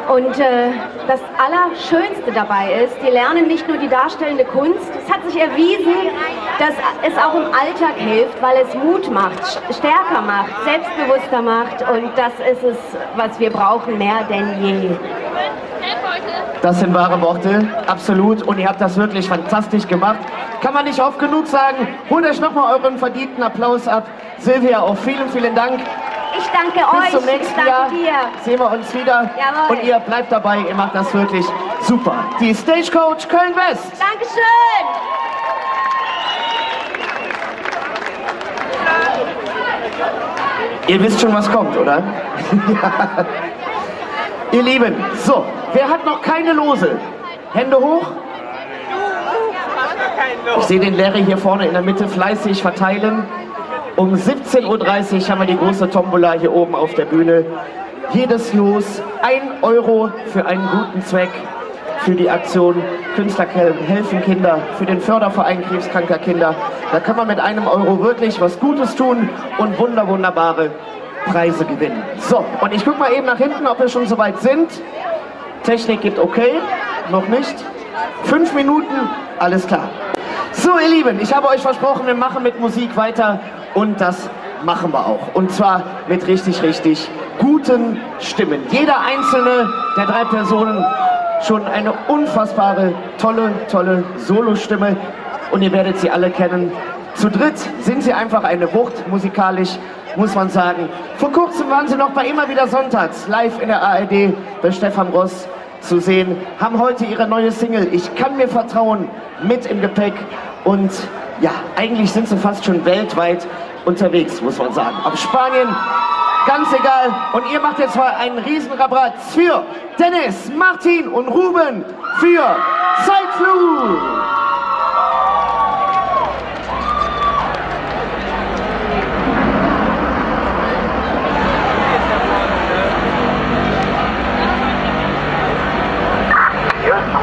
Und das Allerschönste dabei ist, die lernen nicht nur die darstellende Kunst, es hat sich erwiesen, dass es auch im Alltag hilft, weil es Mut macht, stärker macht, selbstbewusster macht und das ist es, was wir brauchen, mehr denn je. Das sind wahre Worte, absolut. Und ihr habt das wirklich fantastisch gemacht. Kann man nicht oft genug sagen. Holt euch nochmal euren verdienten Applaus ab. Silvia, auch vielen, vielen Dank. Ich danke euch. Bis zum nächsten Jahr. Sehen wir uns wieder. Jawohl. Und ihr bleibt dabei. Ihr macht das wirklich super. Die Stagecoach Köln-West. Dankeschön. Ihr wisst schon, was kommt, oder? Ja. Ihr Lieben, so, wer hat noch keine Lose? Hände hoch. Ich sehe den Larry hier vorne in der Mitte fleißig verteilen. Um 17:30 Uhr haben wir die große Tombola hier oben auf der Bühne. Jedes Los 1 Euro für einen guten Zweck, für die Aktion Künstler helfen Kinder, für den Förderverein krebskranker Kinder. Da kann man mit 1 Euro wirklich was Gutes tun und wunderbare Preise gewinnen. So, und ich gucke mal eben nach hinten, ob wir schon soweit sind. Technik gibt okay, noch nicht. 5 Minuten, alles klar. So, ihr Lieben, ich habe euch versprochen, wir machen mit Musik weiter und das machen wir auch. Und zwar mit richtig, richtig guten Stimmen. Jeder einzelne der 3 Personen schon eine unfassbare, tolle Solostimme und ihr werdet sie alle kennen. Zu dritt sind sie einfach eine Wucht, musikalisch, muss man sagen. Vor kurzem waren sie noch bei Immer wieder Sonntags, live in der ARD bei Stefan Ross zu sehen, haben heute ihre neue Single Ich kann mir vertrauen mit im Gepäck und ja, eigentlich sind sie fast schon weltweit unterwegs, muss man sagen. Ab Spanien, ganz egal. Und ihr macht jetzt mal einen Riesenrabatz für Dennis, Martin und Ruben für Zeitflug.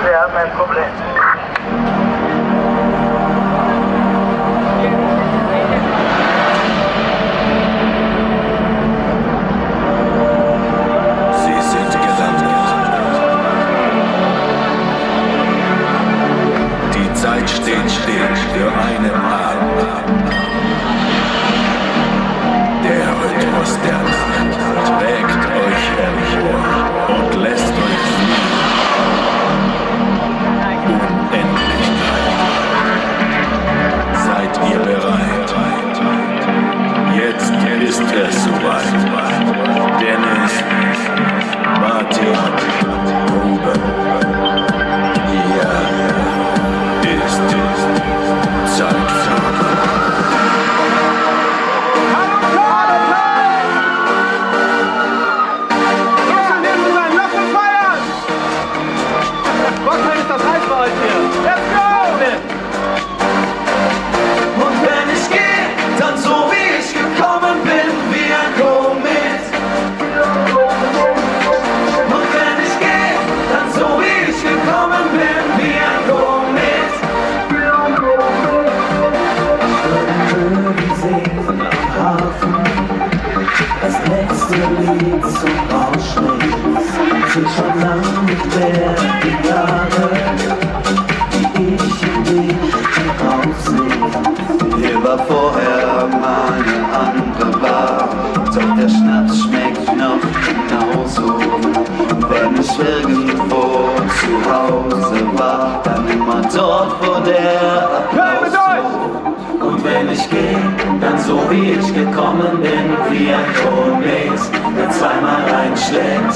Wir haben ein Problem. Sie sind gelandet. Die Zeit steht still für einen Abend. Der Rhythmus der Nacht trägt euch empor und lässt euch fliegen. Unendlichkeit. Seid ihr bereit? Jetzt ist es soweit. Dennis, Martin, Ruben. Hier ist Zeitflug. Und wenn ich gehe, dann so wie ich gekommen bin, wie ein Komet. Und wenn ich gehe, dann so wie ich gekommen bin, wie ein Komet. Vögel singen am Hafen, das letzte Lied zum Rauschen sind schon lang nicht mehr die Jahre, die ich in dich heraussehe. Hier war vorher mal eine andere Bar, doch der Schnaps schmeckt noch genauso. Und wenn ich irgendwo zu Hause war, dann immer dort, wo der Applaus so. Und wenn ich gehe, dann so wie ich gekommen bin, wie ein Komet, der zweimal einschlägt.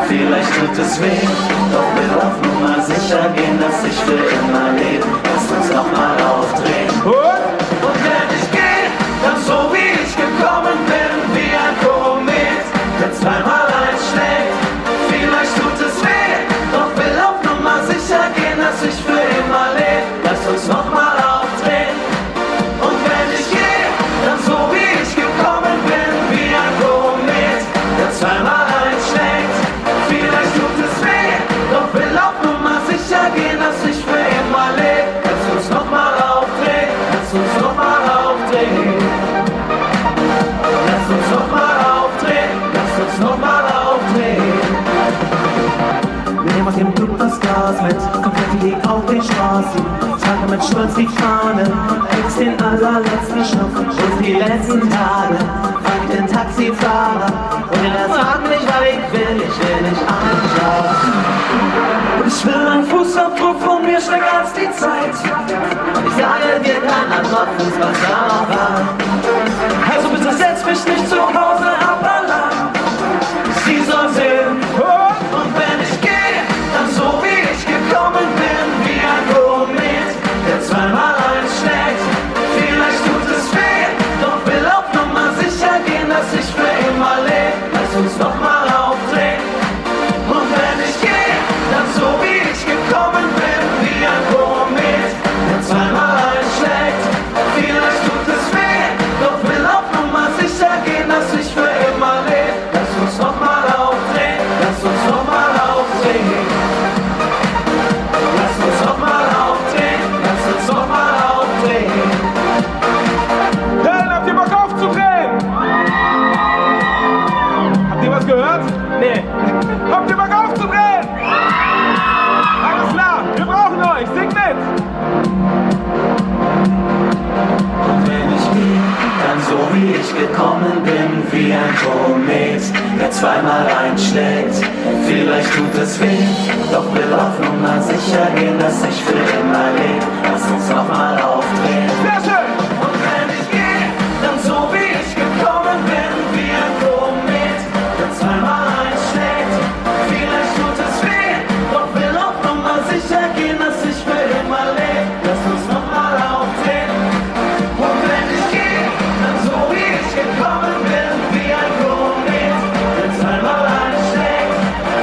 Vielleicht tut es weh, doch will auf Nummer sicher gehen, dass ich für immer lebe. Lass uns noch mal aufdrehen. Und wenn ich gehe, dann so wie ich gekommen bin, wie ein Komet, der zweimal einschlägt. Vielleicht tut es weh, doch will auf Nummer sicher gehen, dass ich für immer lebe. Lass uns noch mal aufdrehen. Und wenn ich gehe, dann so wie ich gekommen bin, wie ein Komet, der zweimal einschlägt. Vielleicht tut es weh, doch will auf Nummer sicher gehen, dass ich für immer lebe. Lass uns noch mal aufdrehen, lass uns noch mal aufdrehen. Lass uns noch mal aufdrehen, lass uns noch mal aufdrehen. Wir nehmen aus dem Blut das Gas mit, Konfetti auf den Straßen, tragen mit Stolz die Fahne, fix den allerletzten Schnuff und die letzten Tage, fragt den Taxifahrer und er fragt mich, weil ich will nicht anschauen. Und ich will einen Fußabdruck von mir schneller als die Zeit. Und ich sage dir kein Antworten, was da noch war. Also bitte setz mich nicht zu Hause ab allein. Sie soll sehen. Und wenn ich gehe, dann so wie ich gekommen bin, wie ein Komet, der zweimal einschlägt. Vielleicht tut es weh, doch will auf Nummer sicher gehen, dass ich für immer lebe. Lass uns noch mal aufdrehen. Und wenn ich gehe, dann so wie ich gekommen bin, wie ein Komet, der zweimal einschlägt. Vielleicht tut es weh, doch will auf Nummer sicher gehen, dass ich gehen, dass ich für immer lebe. Lass uns nochmal aufdrehen. Sehr schön! Und wenn ich gehe, dann so wie ich gekommen bin, wie ein Komet, der zweimal einschlägt. Vielleicht tut es weh, doch will auf Nummer sicher gehen, dass ich für immer lebe. Lass uns nochmal aufdrehen. Und wenn ich gehe, dann so wie ich gekommen bin, wie ein Komet, der zweimal einschlägt.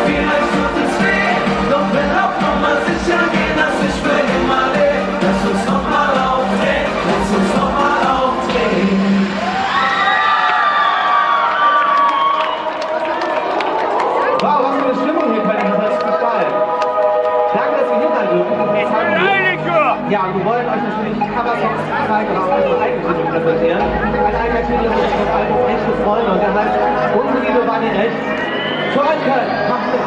Vielleicht tut es weh, doch will auf Nummer sicher gehen, dass ich für immer lebe. Lass uns nochmal aufdrehen, lass uns nochmal aufdrehen. Wow, was für eine Stimmung hier, Penny, das ist total. Danke, dass ihr hier seid. Ja, und wir wollen euch natürlich Coversongs zeigen und auch unsere Eigentümer präsentieren. Ein Eigentümer ist das Album Echte Freunde und der heißt Unsere Liebe war nie echt. Für euch Köln, macht mit!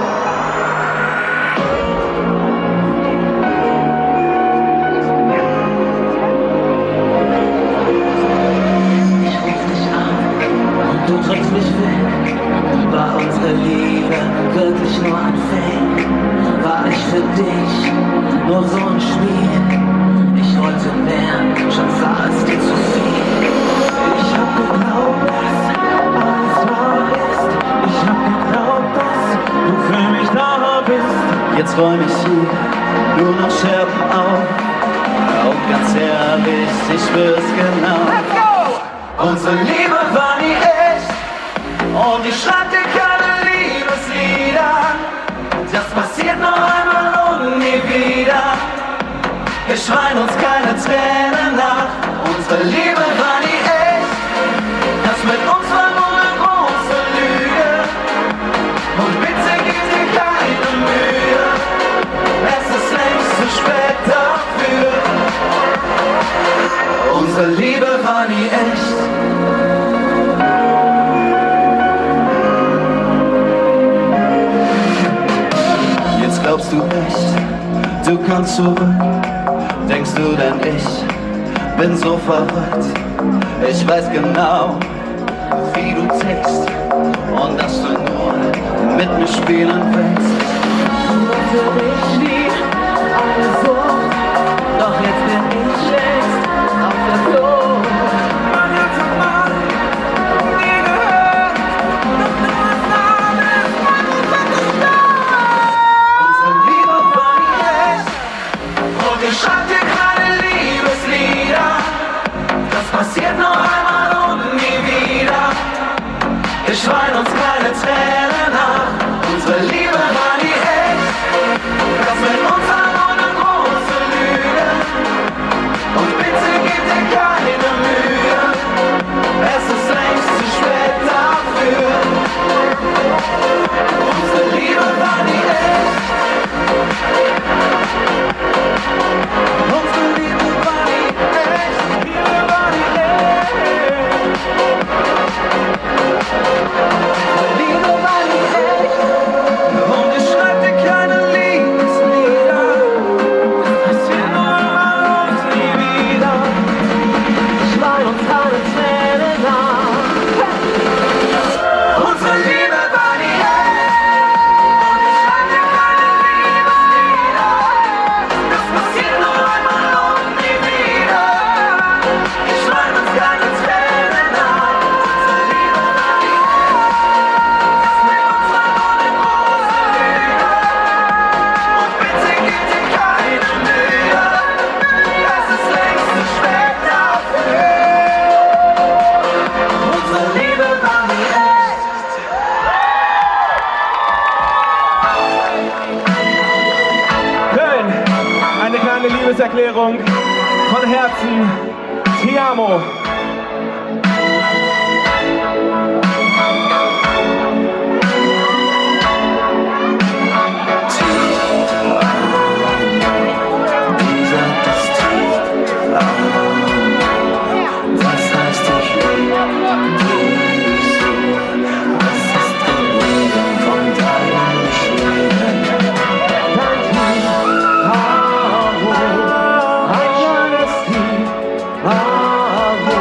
Du drückst mich weg, war unsere Liebe wirklich nur ein Fake? War ich für dich nur so ein Spiel? Ich wollte mehr, schon sah es dir zu viel. Ich hab geglaubt, dass alles wahr ist. Ich hab geglaubt, dass du für mich da bist. Jetzt räum ich hier nur noch Scherben auf. Auch ganz ehrlich, ich spür's genau. Unsere Liebe war nie echt und ich schreib dir keine Liebeslieder. Das passiert noch einmal und nie wieder. Wir schreien uns keine Tränen nach. Unsere Liebe war nie echt. Das mit uns war nur eine große Lüge. Und bitte gib dir keine Mühe. Es ist längst zu spät dafür. Unsere Liebe war nie echt. Jetzt glaubst du echt, du kannst zurück. Denkst du denn ich bin so verrückt? Ich weiß genau, wie du tickst und dass du nur mit mir spielen willst. Du warst für mich nie eine Sucht, doch jetzt bin ich längst auf der Flucht. Mein Herz hat mal nie gehört, dass du es da bist, mein Herz ist unsere Liebe war nie echt und ich schreib dir keine Liebeslieder. Das passiert noch einmal und nie wieder. Wir schreien uns keine Tränen nach. Unsere Liebe war nie echt. Das mit uns war nur eine große Lüge. Und bitte gib dir keine Mühe. Es ist längst zu spät dafür. Unsere Liebe war nie echt. Unsere Liebe war nie echt. Liebe war nie echt. Unsere Liebe war nie echt. Und ich schreib dir keine Liebeslieder. Das passiert nur einmal und nie wieder. Ich wein uns keine Tränen nach. Unsere Liebe war nie echt. Und ich schreib dir keine Liebeslieder. Das passiert nur einmal und nie wieder. Ich wein uns keine Tränen nach. Unsere Liebe war nie echt. Das mit uns war nur eine große Lüge. Und bitte gib dir keine Mühe. Es ist längst zu spät dafür. Unsere Liebe war nie echt. Köln, eine kleine Liebeserklärung von Herzen. Ti amo. Dieser ist tief. Das heißt, ich liebe dich so. Was ist geblieben von deinen Schlägen? Dein Ti amo, ein kleines Ti amo.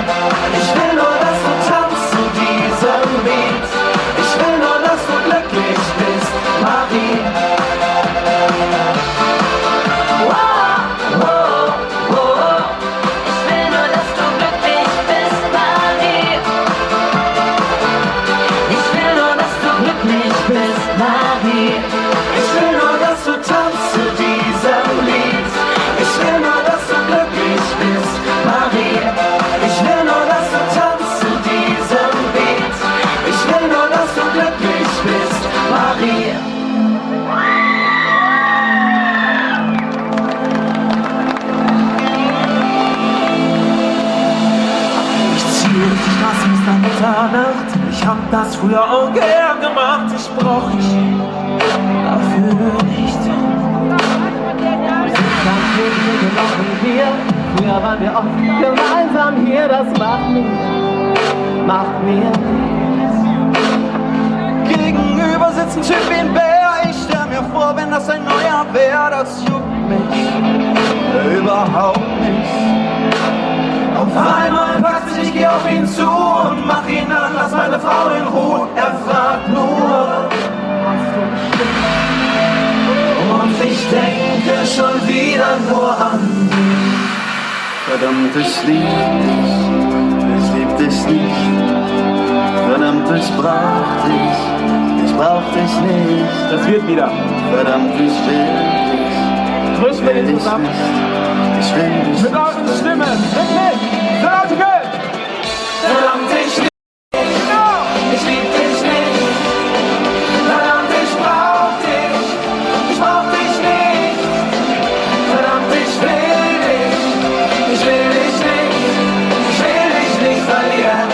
Ich will nur, dass du tanzt zu diesem Lied. Ich will nur, dass du glücklich bist, Marie. Ich will nur, dass du tanzt zu diesem Lied. Ich will nur, dass du glücklich bist, Marie. Ich will nur, dass du tanzt zu diesem Lied. Ich will nur, dass du glücklich bist, Marie. Ich ziehe durch die Straßen bis nach Mitternacht. Ich hab das früher auch gern gemacht. Ich brauch dich dafür nicht. Wir sind ganz wenige gelaufen hier. Früher waren wir oft gemeinsam hier. Das macht mir nichts. Gegenüber sitzt ein Typ wie ein Bär. Ich stell mir vor, wenn das ein neuer wär, das juckt mich überhaupt nicht. Auf einmal packt sich, ich geh auf ihn zu und mach ihn an, lass meine Frau in Ruhe. Er fragt nur, und ich denke schon wieder nur an dich. Verdammt, ich lieb dich nicht. Verdammt, ich brauch dich nicht. Das wird wieder. Verdammt, ich will dich. Grüßen wir den zusammen. Ich will dich. Mit euren Stimmen. Mit. So laut ihr könnt. Verdammt, ich lieb dich. Ich lieb dich nicht. Verdammt, ich brauch dich. Ich brauch dich nicht. Verdammt, ich will dich. Ich will dich nicht. Ich will dich nicht verlieren.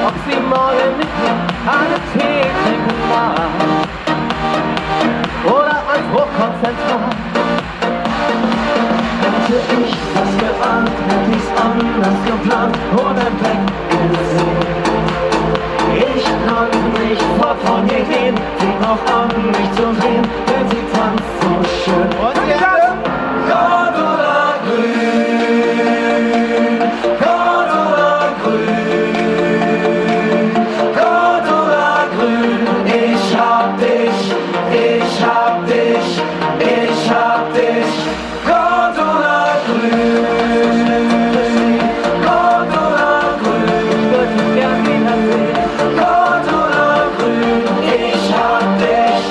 Ob sie morgen mit mir einen Tee trinken mag oder ein Hochkonzentrat. Hätte ich das geahnt, hätte ich's anders geplant oder weggesehen. Ich konnte nicht fort von ihr gehen, sie braucht an mich zu sehen, denn sie tanzt so schön. Und jetzt Gold oder grün, Gold oder grün, Gold oder grün. Ich hab dich, ich hab dich, ich hab dich. Gold oder grün, Gold oder grün. Ich würde dich gern wiedersehen. Gold oder grün. Ich hab dich,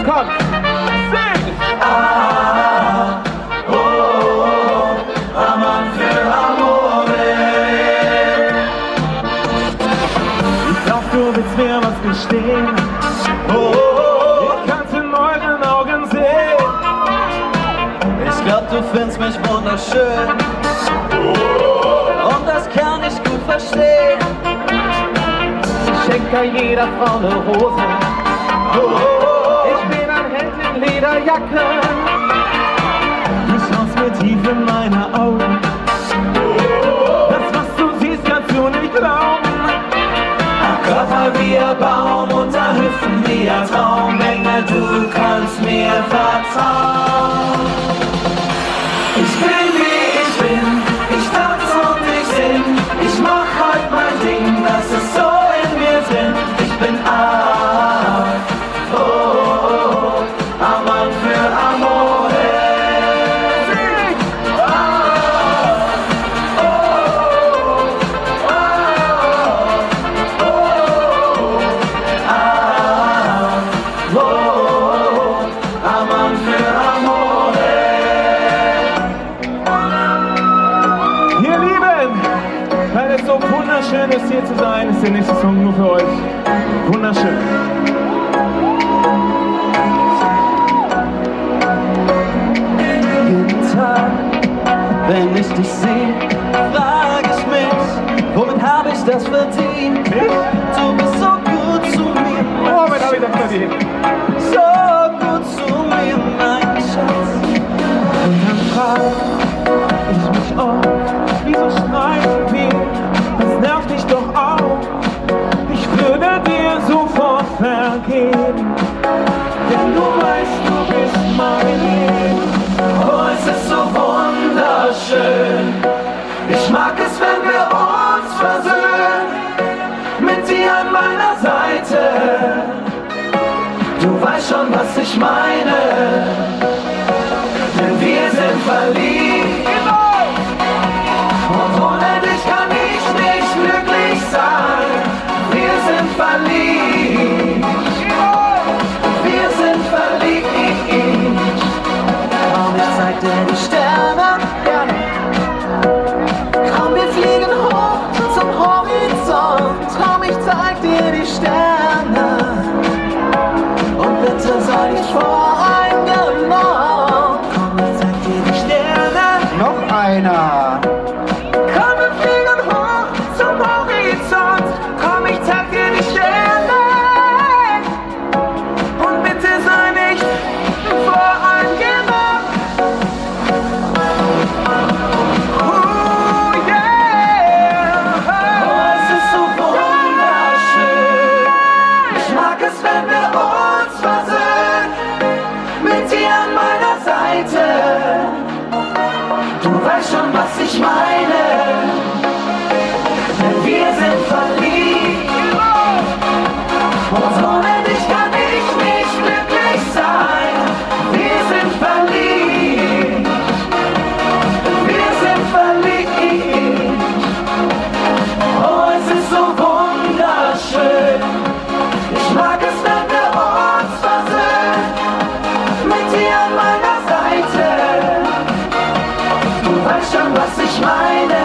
kommt. Sing! Amante Amore. Ich glaub, du willst mir was gestehen. Ich kann's in euren Augen sehen. Ich glaub, du findest mich wunderschön. Und das kann ich gut verstehen. Ich schenke jeder Frau eine Rose. Ich bin ein Held in Lederjacken. Du schaust mir tief in meine Augen. Das, was du siehst, kannst du nicht glauben. Körper wie ein Baum, Unterhüften wie ein Traumengel, du kannst mir vertrauen. Ich bin wie ich bin, ich tanz und ich sing, ich mach heute mein Ding, das ist so in mir drin. Ich bin Amant für Amore. Amant für Amore. Ihr Lieben, weil es so wunderschön ist, hier zu sein, ist der nächste Song nur für euch. Wunderschön. Jeden Tag, wenn ich dich sehe, frag ich mich, womit hab ich das verdient? Du bist so gut zu mir, mein Womit hab ich das verdient? so gut zu mir, mein Schatz. Und dann frag ich mich oft, wieso streiten wir? Das nervt dich doch auch. Ich würde dir sofort vergeben, denn du weißt, du bist mein Leben. Oh, es ist so wunderschön. Ich mag es, wenn wir uns versöhnen, mit dir an meiner Seite. Du weißt schon, was ich meine, denn wir sind verliebt. Und ohne dich kann ich nicht glücklich sein. Wir sind verliebt. Wir sind verliebt. Komm, ich zeig dir die Sterne. Komm, wir fliegen hoch zum Horizont. Komm, ich zeig dir die Sterne. Und bitte sei nicht voreingenommen. Komm, ich zeig dir die Sterne. Noch einer. Komm, wir fliegen hoch zum Horizont. Komm, ich zeig dir die Sterne. Und bitte sei nicht voreingenommen. Oh yeah. Oh, es ist so wunderschön. Ich mag es, wenn wir uns versöhnen, mit dir an meiner Seite. Du weißt schon, was ich meine, denn wir sind verliebt. Und ohne dich kann ich nicht glücklich sein. Wir sind verliebt. Wir sind verliebt. Oh, es ist so wunderschön. Ich mag es, wenn wir uns versöhnen, mit dir an meiner Seite. Du weißt schon, was ich meine.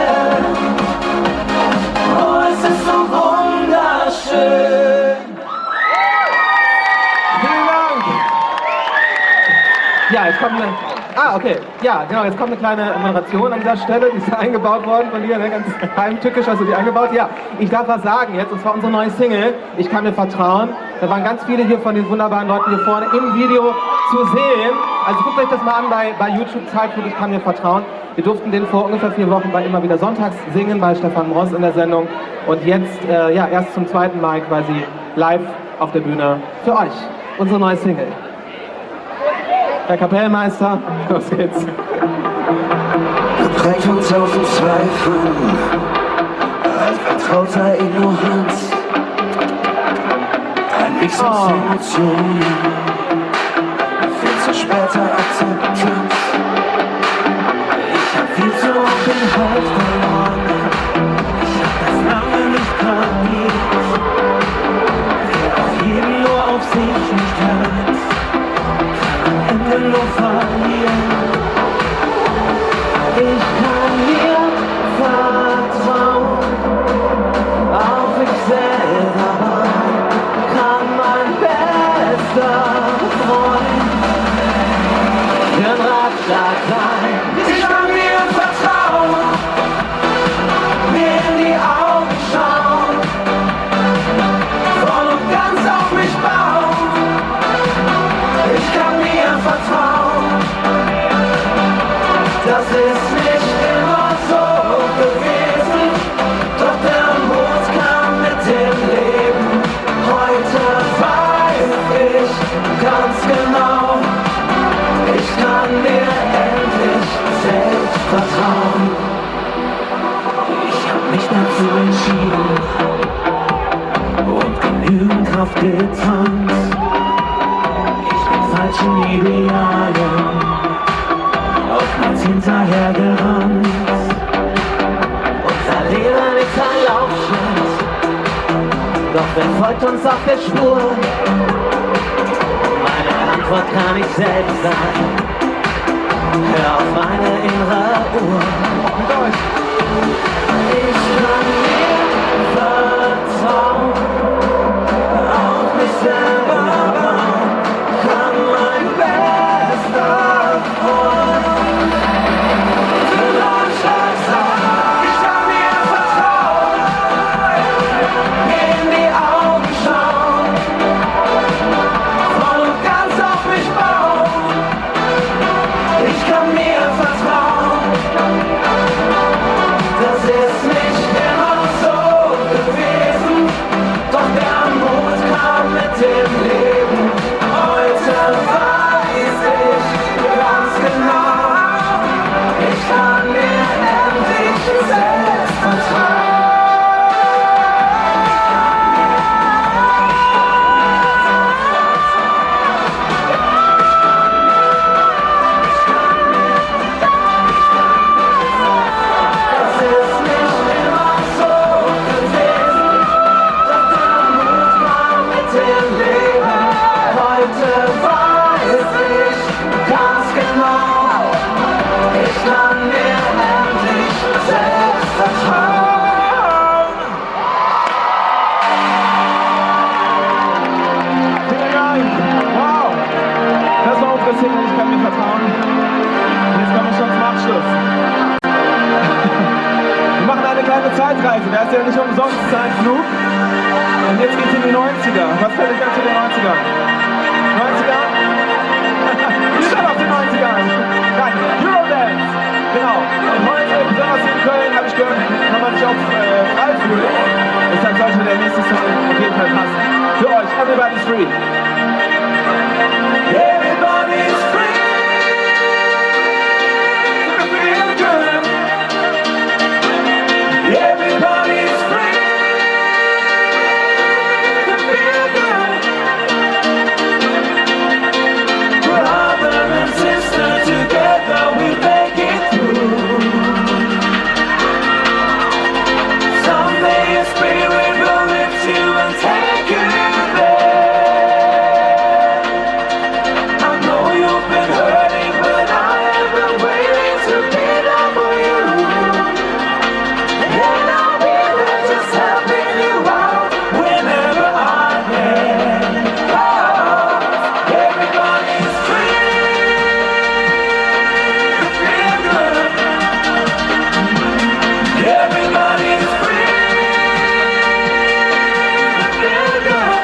Oh, es ist so wunderschön. Vielen Dank. Ja, jetzt kommt eine... okay. Ja, genau, jetzt kommt eine kleine Moderation an dieser Stelle. Die ist eingebaut worden von dir, ne? Ganz heimtückisch hast du die eingebaut. Ja, ich darf was sagen jetzt, und zwar unsere neue Single, Ich kann mir vertrauen. Da waren ganz viele hier von den wunderbaren Leuten hier vorne im Video zu sehen. Also guckt euch das mal an bei YouTube, Zeitflug, Ich kann mir vertrauen. Wir durften den vor ungefähr 4 Wochen bei immer wieder sonntags singen, bei Stefan Ross in der Sendung. Und jetzt, erst zum 2. Mal quasi live auf der Bühne für euch. Unsere neue Single. Herr Kapellmeister, los geht's. Geprägt von tausend Zweifeln, als vertrauter Ignoranz, ein Mix aus Emotionen, viel zu später Akzeptanz. Ich hab viel zu oft den Halt verloren, ich hab das lange nicht kapiert, wer auf jeden nur auf sich nicht hört. verlieren. Ich kann mir vertrauen, auf mich selber kann mein bester Freund für einen Ratschlag sein. Ich kann mir vertrauen, mir in die Augen schauen, voll und ganz auf mich bauen. Ich kann mir vertrauen, das ist nicht immer so gewesen, doch der Mut kam mit dem Leben. Heute weiß ich ganz genau, ich kann mir endlich selbst vertrauen. Ich hab mich dazu entschieden und genügend Kraft getankt. Ich bin falschen Idealen oftmals hinterhergerannt. Unser Leben ist ein Laufschritt, doch wer folgt uns auf der Spur? Meine Antwort kann ich selbst sein. Hör auf meine innere Uhr. Ich kann mir vertrauen, auf mich selber bauen, kann mein bester Freund für Ratschlag sein. Ich kann mir vertrauen, mir in die Augen schauen, voll und ganz auf mich bauen. Ich kann mir vertrauen, das ist nicht immer so gewesen, doch der Mut kam mit dem Leben. Heute weiß ich ganz genau, ich kann mir endlich selbst vertrauen. Das ist nicht immer so gewesen, doch der Mut kam mit dem Leben. Heute weiß ich ganz genau, ich kann mir endlich selbst vertrauen. Vielen Dank. Wow. Das war unsere Single, ich kann mir vertrauen. Jetzt kommen wir schon zum Abschluss. Wir machen eine kleine Zeitreise. Der ist ja nicht umsonst Zeitflug. Und jetzt geht's in die 90er. Was fällt euch zu den 90ern? 90er? Wir sind auf den 90ern. Nein, Eurodance. Genau. Und heute, besonders hier in Köln, habe ich gehört, kann man sich auch frei fühlen. Deshalb sollte der nächste Song auf jeden Fall passen. Für euch, Everybody's Free. Everybody's free to feel good. Everybody's free to feel good. Brother and sister, together we make it through. Someday your spirit will lift you and take you there. I know you've been hurting, but I have been waiting to be there for you. And I'll be there just helping you out whenever I can. Oh, everybody's free to feel good. Everybody's free to feel good.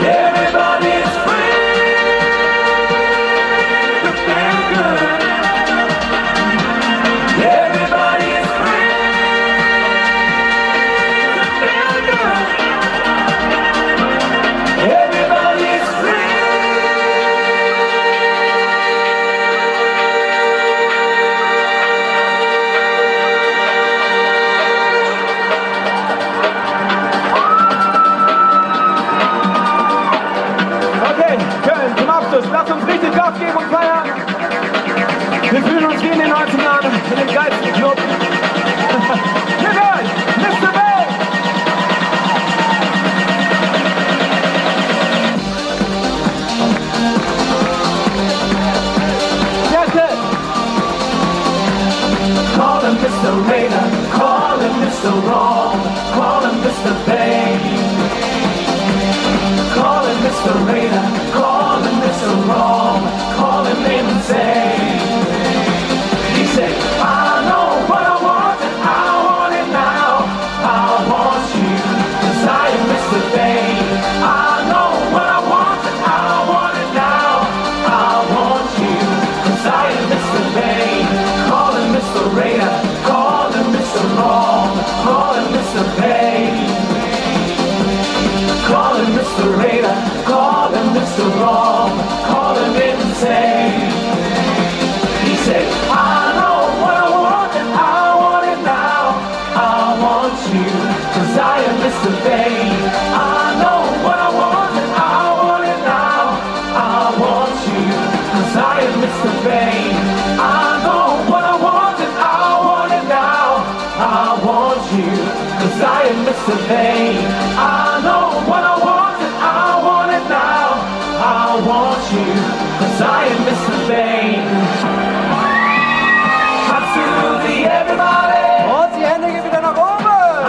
Everybody's free to feel good. Everybody's free to feel good. Everybody's free. Okay, Köln, zum Abschluss. Lasst uns richtig Gas geben und feiern. Wir fühlen uns wie in den 90ern, in dem geilsten Club. Mit euch, Mr. Bell! so wrong, call him insane. He said, I know what I want and I want it now. I want you, 'cause I am Mr. Vain. I know what I want and I want it now. I want you, 'cause I am Mr. Vain. I know what I want and I want it now. I want you, 'cause I am Mr. Vain. I know what I want and I want it now. I want you, 'cause I am Mr. Vain. Absolutely everybody. Und die Hände gehen wieder nach oben.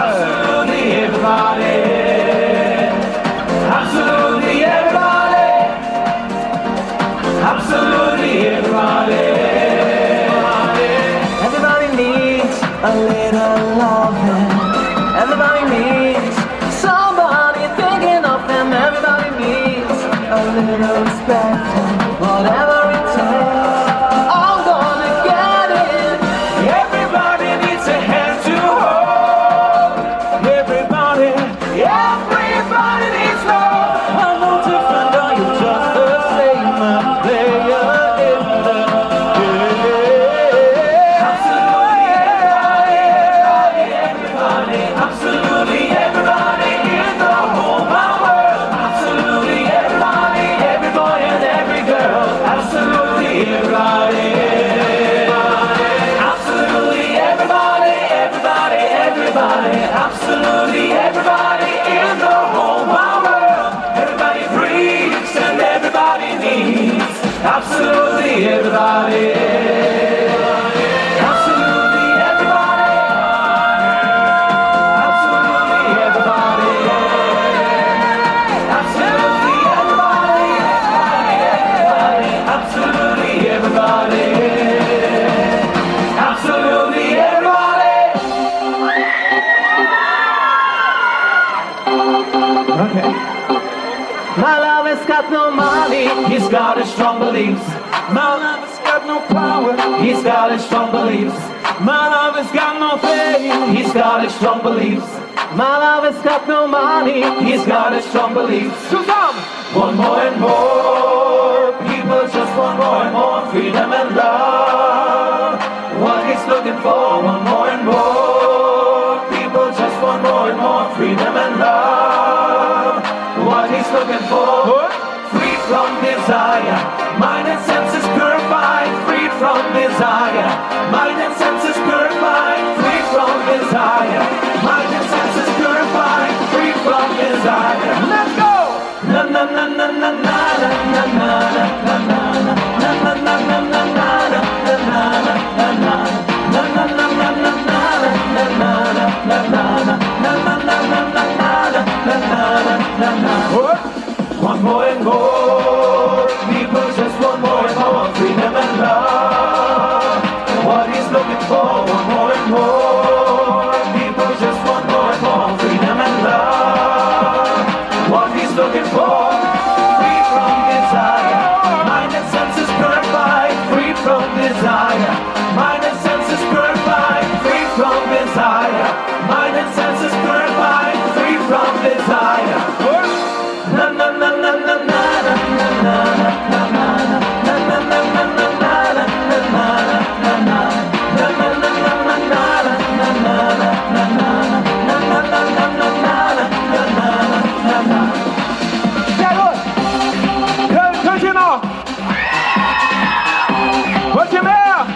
Absolutely everybody. Absolutely everybody. Absolutely everybody. Everybody needs a little loving. Everybody needs somebody thinking of them. Everybody needs a little respect. Whatever it takes, I'm gonna get it. Everybody needs a hand to hold. Everybody needs love. I'm no different, are you just the same? I'm a player in the game. Absolutely everybody, absolutely everybody in the whole wide world. Absolutely everybody, every boy and every girl. Absolutely everybody. Absolutely everybody, everybody, everybody. Absolutely everybody in the whole wide world. Everybody breathes and everybody needs. Absolutely everybody. Absolutely everybody. Absolutely everybody. Absolutely everybody. Absolutely everybody. Absolutely everybody. Okay. My love has got no money, he's got his strong beliefs. My love has got no power, he's got his strong beliefs. My love has got no fame, he's got his strong beliefs. My love has got no money, he's got his strong beliefs. So come! Want more and more, people just want more and more freedom and love. What he's looking for, want more and more, people just want more and more freedom and love. What he's looking for, free from desire, mind and senses purified, free from desire, mind and senses purified, free from desire, mind and senses purified, free from desire. Let's go! Na na na na na na na na na na na na na na na na want more and more, people just want more and more freedom and love. What he's looking for, want more and more, people just want more and more freedom and love. What he's looking for, free from desire, mind and senses purified, free from desire, mind and senses purified, free from desire, mind and senses purified, free from desire. Na na na na na na na na na Sehr gut! Könnt ihr noch? Wollt ihr mehr?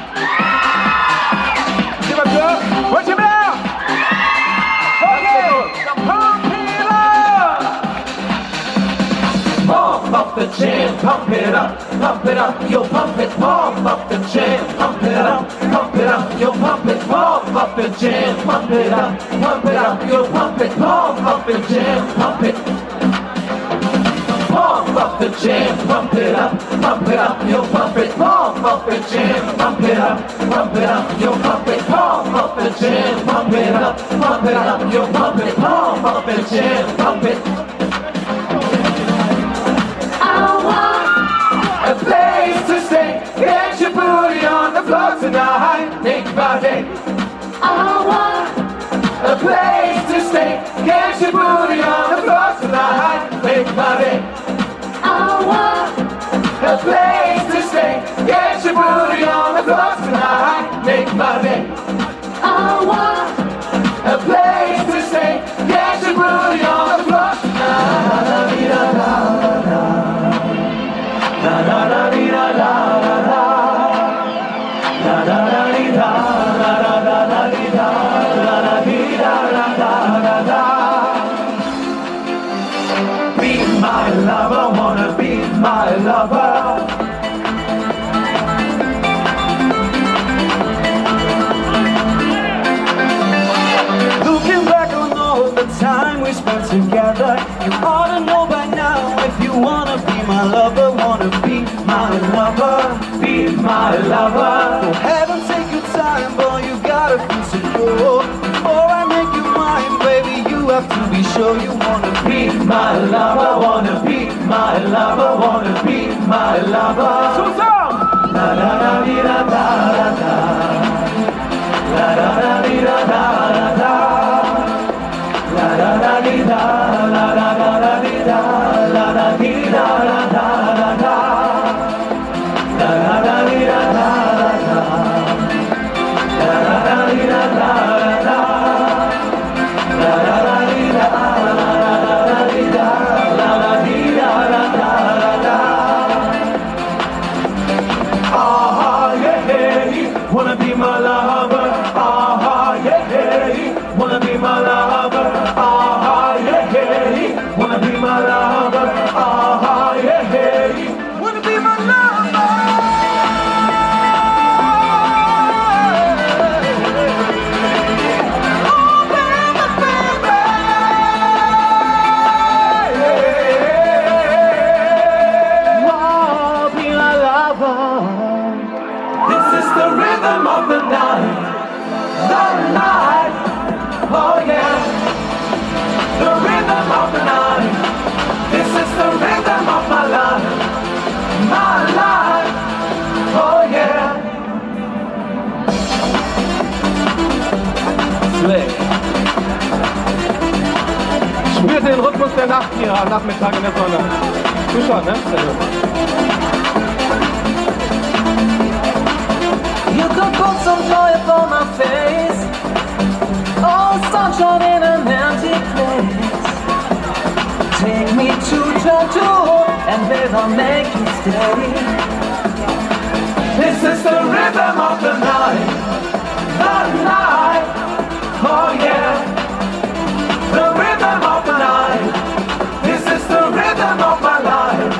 Wollt ihr mehr? Okay! Pump it up! Pump up the jam, pump it up, yo pump it, pump up the jam, pump it up, yo pump it, pump up the jam, pump it up, yo pump it, pump up the jam, pump it. Pump up the jam, pump it up, yo pump it, pump up the jam, pump it up, yo pump it, pump up the jam, pump it up, yo pump it, pump up the jam, pump it. A place to stay, get your booty on the floor tonight. Think about it. I want a place to stay, get your booty on the floor tonight. Think about it. I want place to stay. Get your booty on the floor tonight. Make my day. I want a place to stay. Get your booty on the floor tonight. La la la la la la la la la la. La la la la la la la la la la la la la. Be my lover, wanna be my lover. Looking back on all the time we spent together, you ought to know by now if you wanna be my lover, wanna be my lover, be my lover. Go ahead and take your time, boy, you gotta feel secure. Before I make you mine, baby, you have to be sure you wanna be my lover, wanna be my lover, wanna be my lover. La la la la la la la. La la la la la la la. La la la la la la la la la la la la la la. La la la la la la. La la la la la la. La la la la la la. Ah yeah, wanna be my lover. Ah yeah, wanna be my lover. Ah yeah, wanna be my lover. Ah yeah, wanna be my lover. This is the rhythm of the night, oh yeah. The rhythm of the night. This is the rhythm of my life, oh yeah. Slick. Spürt den Rhythmus der Nacht hier am Nachmittag in der Sonne. Du schon, ne? Sehr gut. You could put some joy upon my face. Oh, sunshine in an empty place. Take me to your door, and babe, I'll make you stay. This is the rhythm of the night, oh yeah. The rhythm of the night. This is the rhythm of my life,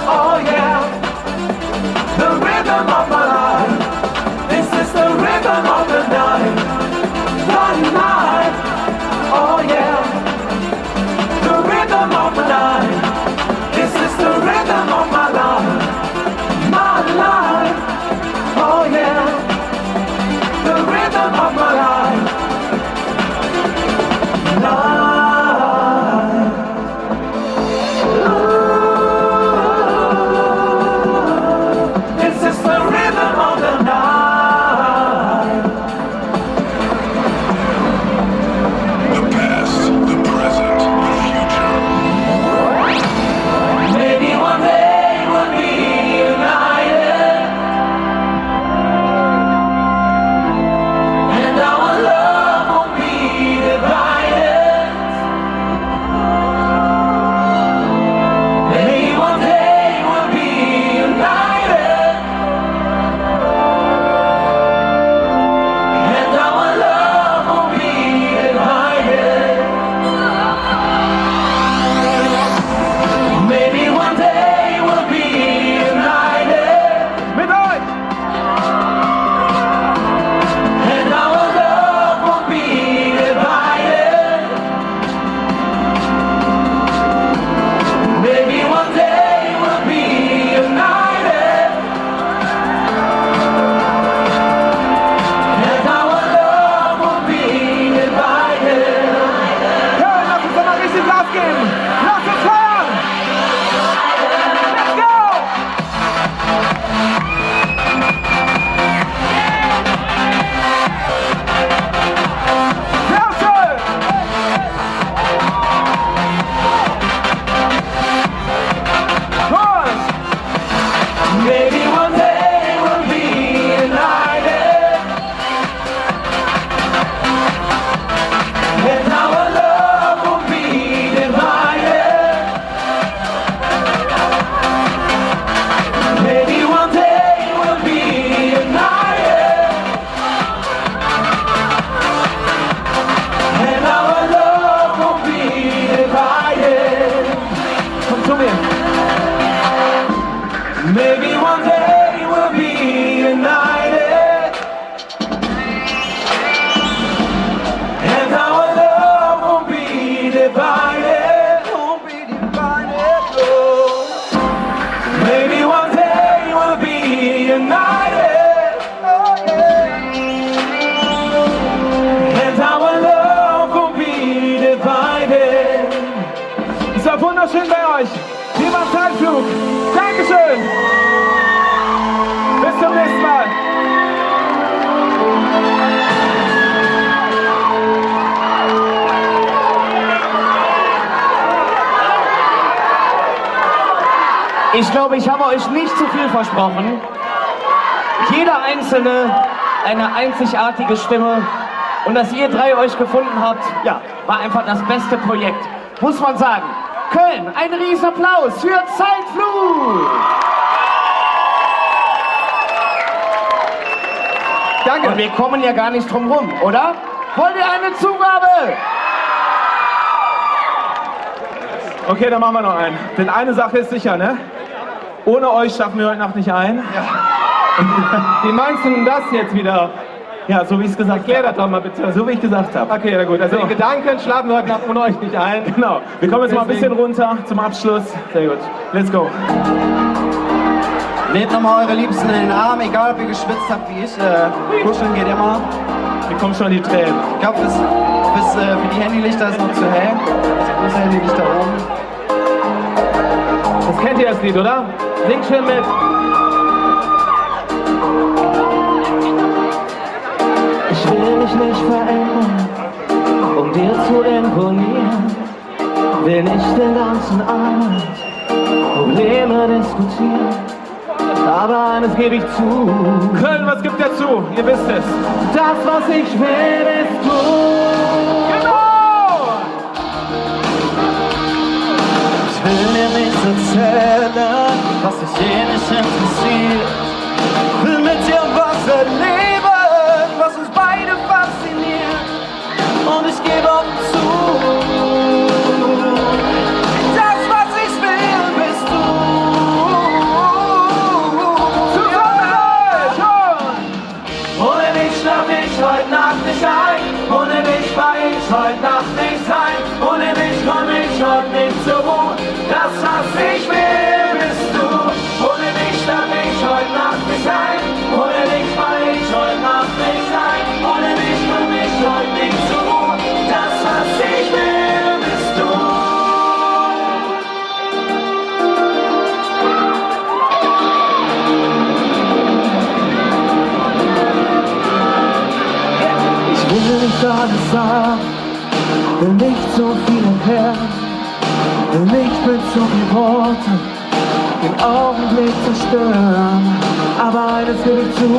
oh yeah. The rhythm of my life. This is the rhythm of the night, oh yeah. The rhythm of the night. This is the rhythm of my life, oh yeah. The rhythm of my life. mir. Maybe one day we'll be united, and our love won't be divided. Won't be divided, no. Maybe one day we'll be united, oh yeah. And our love won't be divided. Es war wunderschön bei euch. Hier war Zeitflug. Dankeschön. Bis zum nächsten Mal. Ich glaube, ich habe euch nicht zu viel versprochen. Jeder Einzelne eine einzigartige Stimme. Und dass ihr drei euch gefunden habt, ja, war einfach das beste Projekt. Muss man sagen. Köln, ein Riesenapplaus für Zeitflug! Danke. Und wir kommen ja gar nicht drum rum, oder? Wollt ihr eine Zugabe? Okay, dann machen wir noch einen. Denn eine Sache ist sicher, ne? Ohne euch schaffen wir heute Nacht nicht ein. Ja. Wie meinst du denn das jetzt wieder? Ja, so wie ich es gesagt habe. Erklär das doch mal bitte. So wie ich gesagt habe. Okay, na gut. Also in Gedanken schlafen wir heute Nacht ohne euch nicht ein. Genau. Wir kommen jetzt mal ein bisschen runter zum Abschluss. Sehr gut. Let's go. Nehmt nochmal eure Liebsten in den Arm, egal ob ihr geschwitzt habt wie ich. Kuscheln geht immer. Hier kommen schon die Tränen. Ich glaube, für die Handylichter ist noch zu hell. Das große Handylicht da oben. Das kennt ihr das Lied, oder? Singt schön mit. Ich will mich nicht verändern, um dir zu imponieren. Will nicht den ganzen Abend Probleme diskutieren. Aber eines gebe ich zu. Köln, was gibt ihr zu? Ihr wisst es. Das, was ich will, ist du. Genau! Ich will dir nichts erzählen, was dich eh nicht interessiert. Will mit dir was erleben, was uns beide fasziniert. Und ich gebe auch zu. Das, was ich will, bist du. Ohne dich schlaf ich heute Nacht nicht ein. Ohne dich war ich heute Nacht nicht sein. Ohne dich komm ich heute nicht zur Ruhe. Das, was ich will, bist du. Ohne dich schlaf ich heute Nacht nicht ein. Ohne dich war ich heute Nacht nicht sein. Ohne dich komm ich heute nicht zur Ruhe. Das, was ich will, bist du. Ich will nicht alles sagen, will nicht so viel erklären, will nicht mit so viel Worten den Augenblick zerstören, aber eines will ich zu.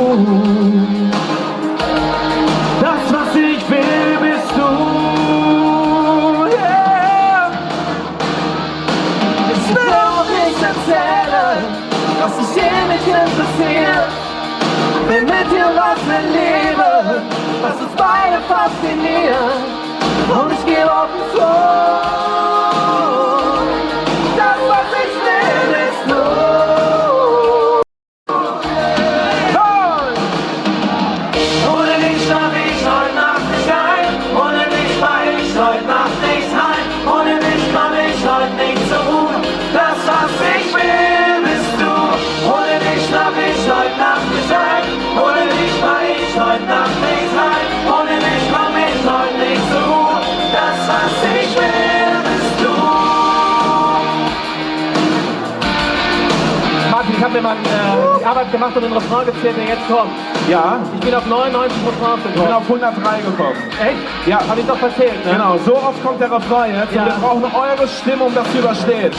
Das, was ich will, bist du. Yeah. Ich will auch nicht erzählen, was dich eh nicht interessiert. Will mit dir was erleben, was uns beide fasziniert. Und ich gebe offen zu. Das, was ich will, ist du. Ohne dich schlaf ich heute Nacht nicht ein. Ohne dich war ich heute Nacht nicht heim. Ohne dich komm ich heute nicht zur Ruhe. Das, was ich will, bist du. Ohne dich schlaf ich heute Nacht nicht ein. Ohne dich war ich heute Nacht nicht heim. Ohne dich komm ich heute nicht zur Ruhe. Das, was ich will, bist du. Martin, ich habe mir mal die Arbeit gemacht und den Refrain gezählt, der jetzt kommt. Ja? Ich bin auf 99 Refrains gekommen. Ich bin auf 103 gekommen. Echt? Ja. Hab ich doch erzählt, ne? Genau, so oft kommt der Refrain jetzt. Ja. Und wir brauchen eure Stimme, um das zu überstehen.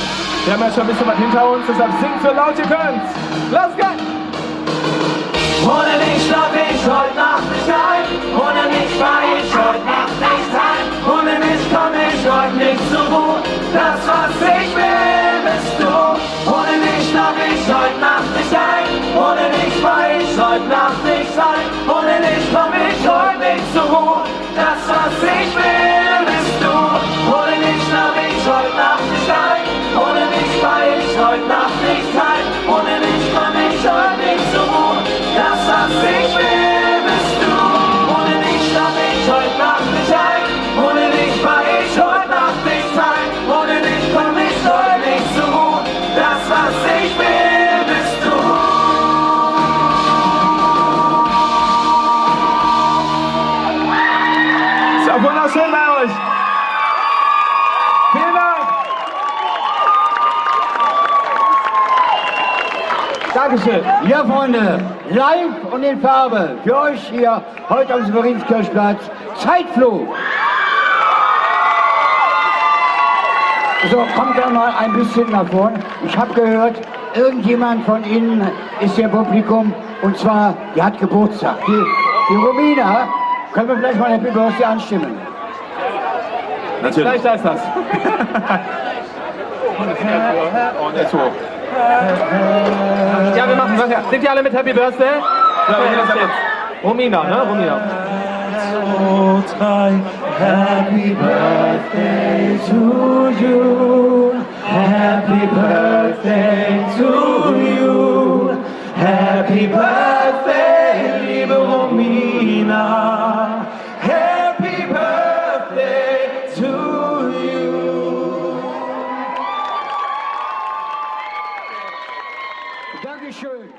Wir haben ja schon ein bisschen was hinter uns, deshalb singt so laut ihr könnt. Los geht's! Ohne dich schlaf ich heute Nacht nicht ein. Ohne dich war ich heute Nacht nicht heim. Ohne dich komm ich heute nicht zur Ruhe. Das, was ich will, bist du. Ohne dich schlaf ich heute Nacht nicht ein. Ohne dich war ich heute Nacht nicht sein. Ohne dich komm ich heute nicht zur Ruhe. Das, was ich will, bist du. Ohne dich schlaf ich heute Nacht nicht ein. Ohne dich war nicht heim, ohne dich komm ich heute nicht zur Ruhe. Das, was ich will, bist du. Ohne dich schlaf ich heute Nacht nicht ein, ohne dich war ich heute Nacht nicht heim, ohne dich komm ich heute nicht zur Ruhe. Das, was ich will, bist du. Ist ja wunderschön bei euch. Vielen Dank. Dankeschön. Ja, Freunde, live und in Farbe für euch hier heute am Severinskirchplatz. Zeitflug. So, kommt da mal ein bisschen nach vorn. Ich habe gehört, irgendjemand von Ihnen ist hier im Publikum und zwar, die hat Geburtstag. Die Romina, können wir vielleicht mal Happy Birthday anstimmen? Natürlich. Vielleicht ist das. Und jetzt hoch. Ja, wir machen was. Sind die alle mit Happy Birthday? Ja, wir das jetzt. Romina, ne? Romina. 2, 3. Happy birthday to you. Happy birthday to you. Happy birthday, liebe Romina. Happy birthday to you. Dankeschön.